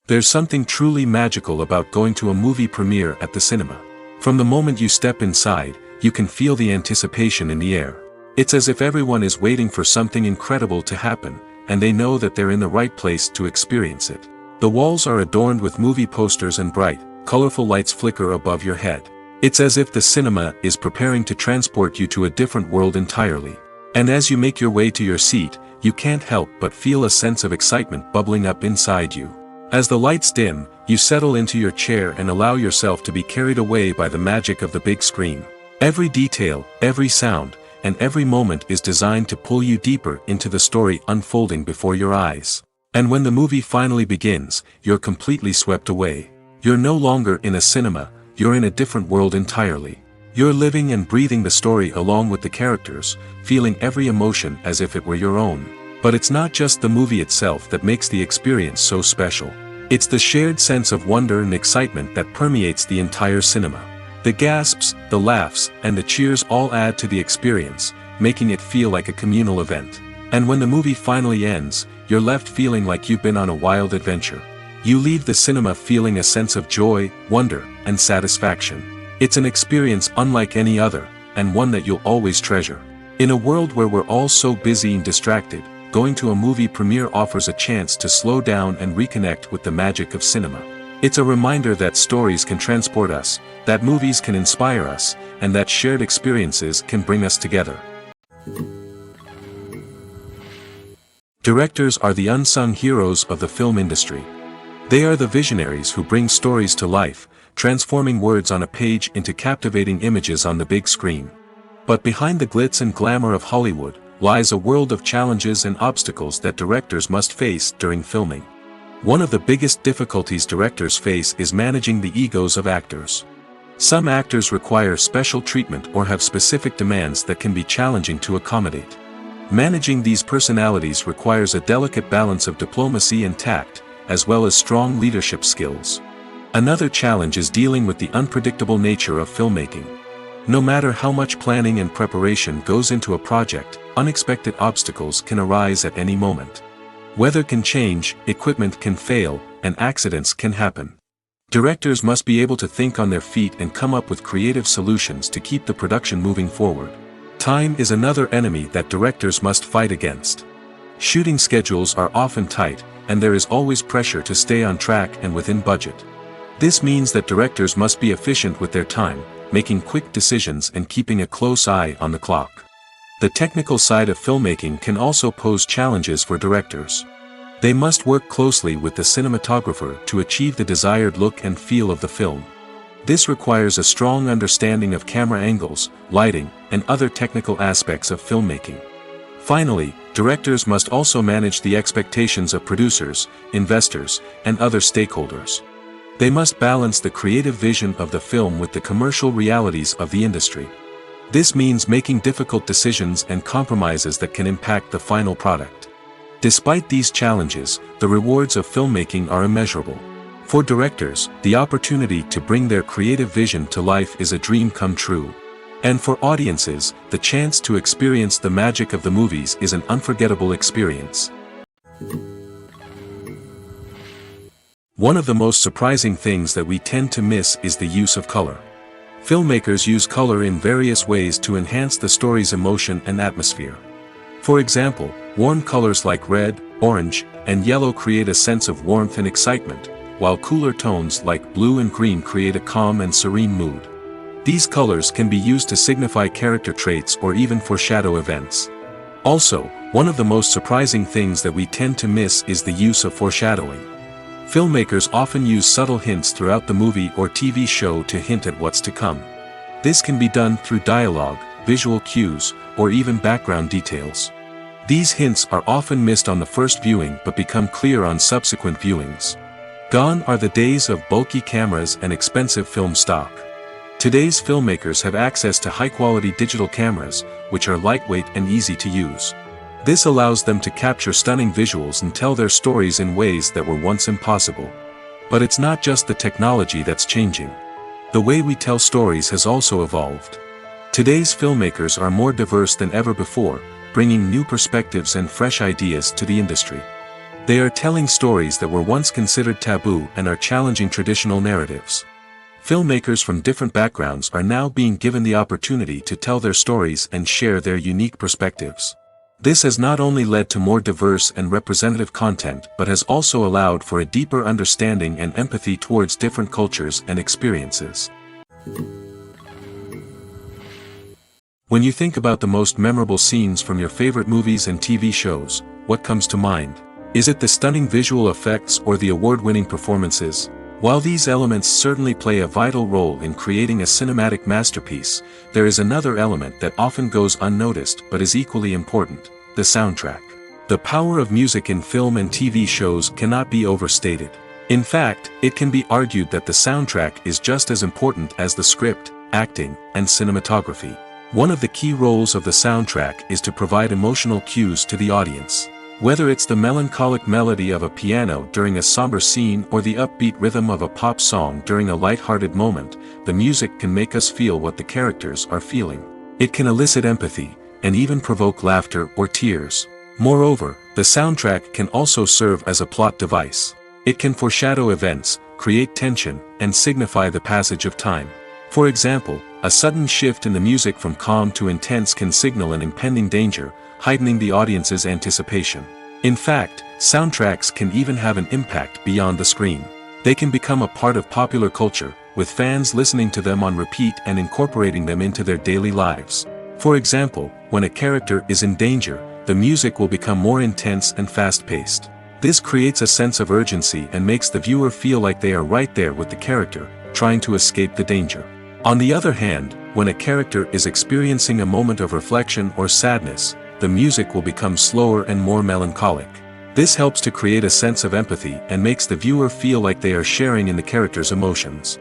Speaker 2: There's something truly magical about going to a movie premiere at the cinema. From the moment you step inside, you can feel the anticipation in the air. It's as if everyone is waiting for something incredible to happen, and they know that they're in the right place to experience it. The walls are adorned with movie posters and bright, colorful lights flicker above your head. It's as if the cinema is preparing to transport you to a different world entirely. And as you make your way to your seat, you can't help but feel a sense of excitement bubbling up inside you. As the lights dim, you settle into your chair and allow yourself to be carried away by the magic of the big screen. Every detail, every sound, and every moment is designed to pull you deeper into the story unfolding before your eyes. And when the movie finally begins, you're completely swept away. You're no longer in a cinema, you're in a different world entirely. You're living and breathing the story along with the characters, feeling every emotion as if it were your own. But it's not just the movie itself that makes the experience so special. It's the shared sense of wonder and excitement that permeates the entire cinema. The gasps, the laughs, and the cheers all add to the experience, making it feel like a communal event. And when the movie finally ends, you're left feeling like you've been on a wild adventure. You leave the cinema feeling a sense of joy, wonder, and satisfaction. It's an experience unlike any other, and one that you'll always treasure. In a world where we're all so busy and distracted, going to a movie premiere offers a chance to slow down and reconnect with the magic of cinema. It's a reminder that stories can transport us, that movies can inspire us, and that shared experiences can bring us together. Directors are the unsung heroes of the film industry. They are the visionaries who bring stories to life, transforming words on a page into captivating images on the big screen. But behind the glitz and glamour of Hollywood, lies a world of challenges and obstacles that directors must face during filming. One of the biggest difficulties directors face is managing the egos of actors. Some actors require special treatment or have specific demands that can be challenging to accommodate. Managing these personalities requires a delicate balance of diplomacy and tact, as well as strong leadership skills. Another challenge is dealing with the unpredictable nature of filmmaking. No matter how much planning and preparation goes into a project, unexpected obstacles can arise at any moment. Weather can change, equipment can fail, and accidents can happen. Directors must be able to think on their feet and come up with creative solutions to keep the production moving forward. Time is another enemy that directors must fight against. Shooting schedules are often tight, and there is always pressure to stay on track and within budget. This means that directors must be efficient with their time, making quick decisions and keeping a close eye on the clock. The technical side of filmmaking can also pose challenges for directors. They must work closely with the cinematographer to achieve the desired look and feel of the film. This requires a strong understanding of camera angles, lighting, and other technical aspects of filmmaking. Finally, directors must also manage the expectations of producers, investors, and other stakeholders. They must balance the creative vision of the film with the commercial realities of the industry. This means making difficult decisions and compromises that can impact the final product. Despite these challenges, the rewards of filmmaking are immeasurable. For directors, the opportunity to bring their creative vision to life is a dream come true. And for audiences, the chance to experience the magic of the movies is an unforgettable experience. One of the most surprising things that we tend to miss is the use of color. Filmmakers use color in various ways to enhance the story's emotion and atmosphere. For example, warm colors like red, orange, and yellow create a sense of warmth and excitement, while cooler tones like blue and green create a calm and serene mood. These colors can be used to signify character traits or even foreshadow events. Also, one of the most surprising things that we tend to miss is the use of foreshadowing. Filmmakers often use subtle hints throughout the movie or TV show to hint at what's to come. This can be done through dialogue, visual cues, or even background details. These hints are often missed on the first viewing but become clear on subsequent viewings. Gone are the days of bulky cameras and expensive film stock. Today's filmmakers have access to high-quality digital cameras, which are lightweight and easy to use. This allows them to capture stunning visuals and tell their stories in ways that were once impossible. But it's not just the technology that's changing. The way we tell stories has also evolved. Today's filmmakers are more diverse than ever before, bringing new perspectives and fresh ideas to the industry. They are telling stories that were once considered taboo and are challenging traditional narratives. Filmmakers from different backgrounds are now being given the opportunity to tell their stories and share their unique perspectives. This has not only led to more diverse and representative content but has also allowed for a deeper understanding and empathy towards different cultures and experiences. When you think about the most memorable scenes from your favorite movies and TV shows, what comes to mind? Is it the stunning visual effects or the award-winning performances? While these elements certainly play a vital role in creating a cinematic masterpiece, there is another element that often goes unnoticed but is equally important: the soundtrack. The power of music in film and TV shows cannot be overstated. In fact, it can be argued that the soundtrack is just as important as the script, acting, and cinematography. One of the key roles of the soundtrack is to provide emotional cues to the audience. Whether it's the melancholic melody of a piano during a somber scene or the upbeat rhythm of a pop song during a light-hearted moment, the music can make us feel what the characters are feeling. It can elicit empathy, and even provoke laughter or tears. Moreover, the soundtrack can also serve as a plot device. It can foreshadow events, create tension, and signify the passage of time. For example, a sudden shift in the music from calm to intense can signal an impending danger, heightening the audience's anticipation. In fact, soundtracks can even have an impact beyond the screen. They can become a part of popular culture, with fans listening to them on repeat and incorporating them into their daily lives. For example, when a character is in danger, the music will become more intense and fast-paced. This creates a sense of urgency and makes the viewer feel like they are right there with the character, trying to escape the danger. On the other hand, when a character is experiencing a moment of reflection or sadness, the music will become slower and more melancholic. This helps to create a sense of empathy and makes the viewer feel like they are sharing in the character's emotions.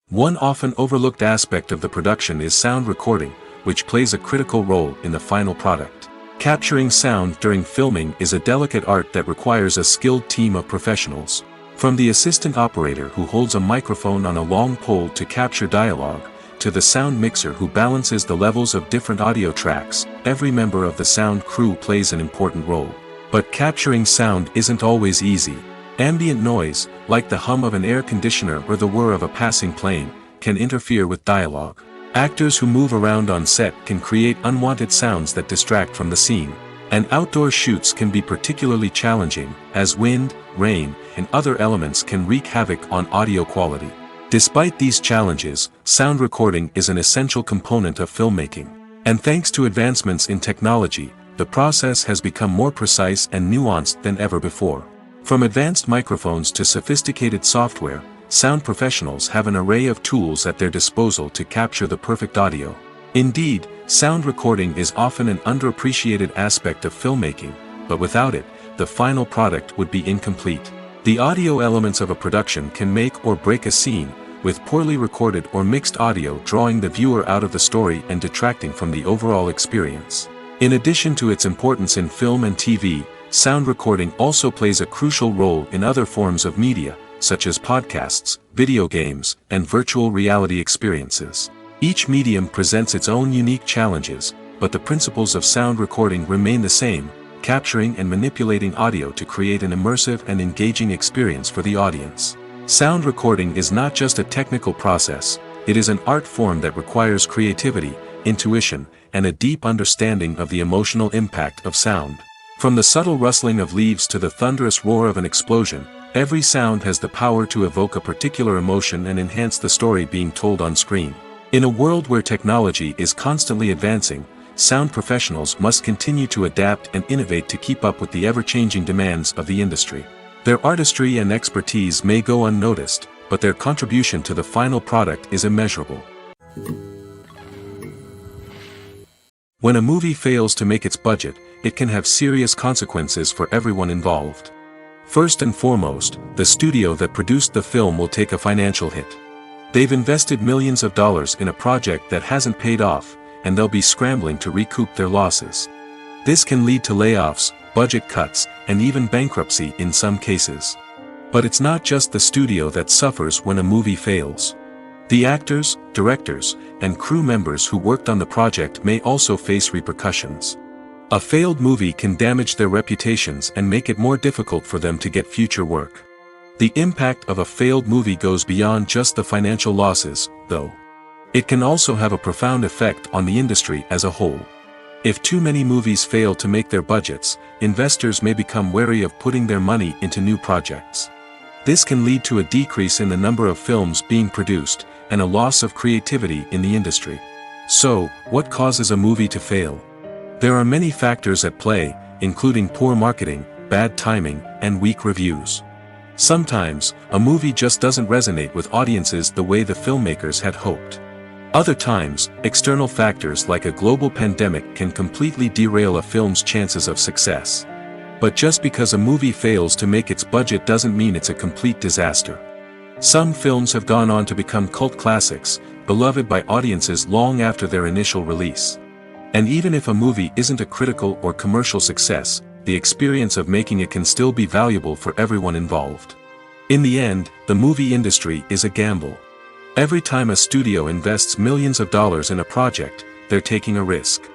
Speaker 2: One often overlooked aspect of the production is sound recording, which plays a critical role in the final product. Capturing sound during filming is a delicate art that requires a skilled team of professionals. From the assistant operator who holds a microphone on a long pole to capture dialogue, to the sound mixer who balances the levels of different audio tracks, every member of the sound crew plays an important role. But capturing sound isn't always easy. Ambient noise, like the hum of an air conditioner or the whir of a passing plane, can interfere with dialogue. Actors who move around on set can create unwanted sounds that distract from the scene. And outdoor shoots can be particularly challenging, as wind, rain, and other elements can wreak havoc on audio quality. Despite these challenges, sound recording is an essential component of filmmaking. And thanks to advancements in technology, the process has become more precise and nuanced than ever before. From advanced microphones to sophisticated software, sound professionals have an array of tools at their disposal to capture the perfect audio. Indeed, sound recording is often an underappreciated aspect of filmmaking, but without it, the final product would be incomplete. The audio elements of a production can make or break a scene, with poorly recorded or mixed audio drawing the viewer out of the story and detracting from the overall experience. In addition to its importance in film and TV, sound recording also plays a crucial role in other forms of media, such as podcasts, video games, and virtual reality experiences. Each medium presents its own unique challenges, but the principles of sound recording remain the same: capturing and manipulating audio to create an immersive and engaging experience for the audience. Sound recording is not just a technical process, it is an art form that requires creativity, intuition, and a deep understanding of the emotional impact of sound. From the subtle rustling of leaves to the thunderous roar of an explosion, every sound has the power to evoke a particular emotion and enhance the story being told on screen. In a world where technology is constantly advancing, sound professionals must continue to adapt and innovate to keep up with the ever-changing demands of the industry. Their artistry and expertise may go unnoticed, but their contribution to the final product is immeasurable. When a movie fails to make its budget, it can have serious consequences for everyone involved. First and foremost, the studio that produced the film will take a financial hit. They've invested millions of dollars in a project that hasn't paid off, and they'll be scrambling to recoup their losses. This can lead to layoffs, budget cuts, and even bankruptcy in some cases. But it's not just the studio that suffers when a movie fails. The actors, directors, and crew members who worked on the project may also face repercussions. A failed movie can damage their reputations and make it more difficult for them to get future work. The impact of a failed movie goes beyond just the financial losses, though. It can also have a profound effect on the industry as a whole. If too many movies fail to make their budgets, investors may become wary of putting their money into new projects. This can lead to a decrease in the number of films being produced, and a loss of creativity in the industry. So, what causes a movie to fail? There are many factors at play, including poor marketing, bad timing, and weak reviews. Sometimes, a movie just doesn't resonate with audiences the way the filmmakers had hoped. Other times, external factors like a global pandemic can completely derail a film's chances of success. But just because a movie fails to make its budget doesn't mean it's a complete disaster. Some films have gone on to become cult classics, beloved by audiences long after their initial release. And even if a movie isn't a critical or commercial success, the experience of making it can still be valuable for everyone involved. In the end, the movie industry is a gamble. Every time a studio invests millions of dollars in a project, they're taking a risk.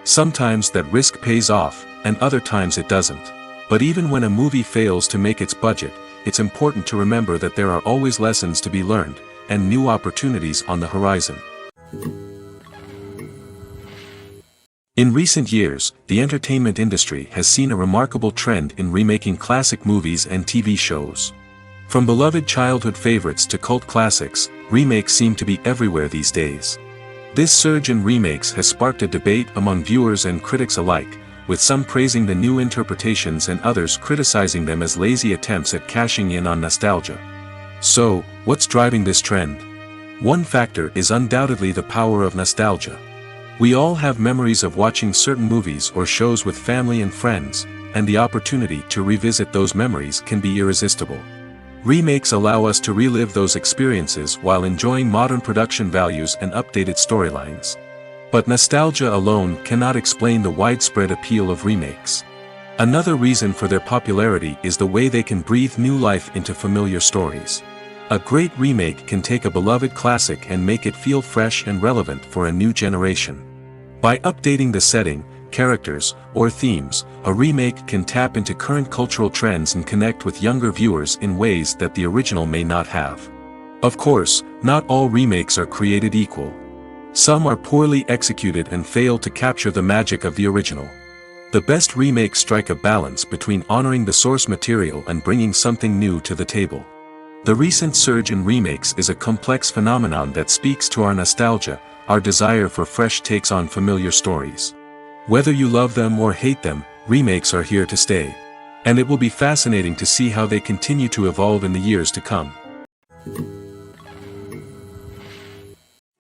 Speaker 2: Sometimes that risk pays off, and other times it doesn't. But even when a movie fails to make its budget, it's important to remember that there are always lessons to be learned, and new opportunities on the horizon. In recent years, the entertainment industry has seen a remarkable trend in remaking classic movies and TV shows. From beloved childhood favorites to cult classics, remakes seem to be everywhere these days. This surge in remakes has sparked a debate among viewers and critics alike, with some praising the new interpretations and others criticizing them as lazy attempts at cashing in on nostalgia. So, what's driving this trend? One factor is undoubtedly the power of nostalgia. We all have memories of watching certain movies or shows with family and friends, and the opportunity to revisit those memories can be irresistible. Remakes allow us to relive those experiences while enjoying modern production values and updated storylines. But nostalgia alone cannot explain the widespread appeal of remakes. Another reason for their popularity is the way they can breathe new life into familiar stories. A great remake can take a beloved classic and make it feel fresh and relevant for a new generation. By updating the setting, characters, or themes, a remake can tap into current cultural trends and connect with younger viewers in ways that the original may not have. Of course, not all remakes are created equal. Some are poorly executed and fail to capture the magic of the original. The best remakes strike a balance between honoring the source material and bringing something new to the table. The recent surge in remakes is a complex phenomenon that speaks to our nostalgia, our desire for fresh takes on familiar stories. Whether you love them or hate them, remakes are here to stay. And it will be fascinating to see how they continue to evolve in the years to come.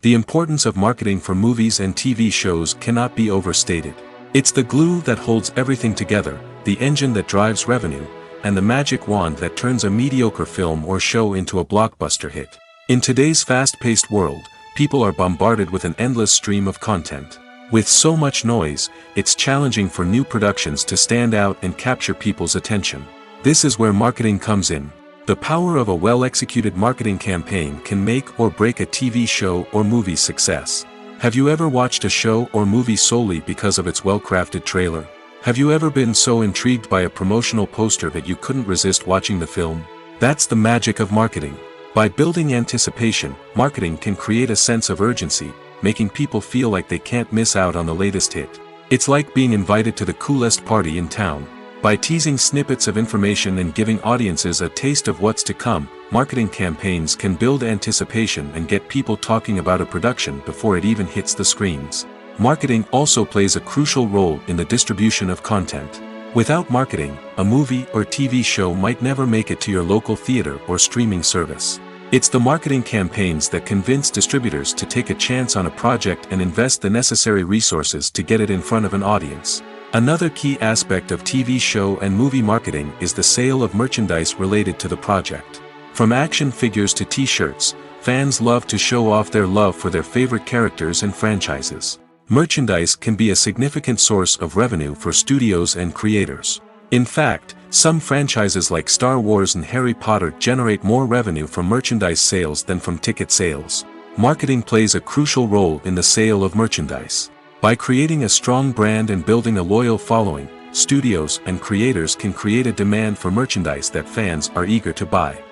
Speaker 2: The importance of marketing for movies and TV shows cannot be overstated. It's the glue that holds everything together, the engine that drives revenue, and the magic wand that turns a mediocre film or show into a blockbuster hit. In today's fast-paced world, people are bombarded with an endless stream of content. With so much noise, it's challenging for new productions to stand out and capture people's attention. This is where marketing comes in. The power of a well-executed marketing campaign can make or break a TV show or movie's success. Have you ever watched a show or movie solely because of its well-crafted trailer? Have you ever been so intrigued by a promotional poster that you couldn't resist watching the film? That's the magic of marketing. By building anticipation, marketing can create a sense of urgency, making people feel like they can't miss out on the latest hit. It's like being invited to the coolest party in town. By teasing snippets of information and giving audiences a taste of what's to come, marketing campaigns can build anticipation and get people talking about a production before it even hits the screens. marketing also plays a crucial role in the distribution of content. Without marketing, a movie or TV show might never make it to your local theater or streaming service. It's the marketing campaigns that convince distributors to take a chance on a project and invest the necessary resources to get it in front of an audience. Another key aspect of TV show and movie marketing is the sale of merchandise related to the project. From action figures to t-shirts, fans love to show off their love for their favorite characters and franchises. Merchandise can be a significant source of revenue for studios and creators. In fact, some franchises like Star Wars and Harry Potter generate more revenue from merchandise sales than from ticket sales. Marketing plays a crucial role in the sale of merchandise. By creating a strong brand and building a loyal following, studios and creators can create a demand for merchandise that fans are eager to buy.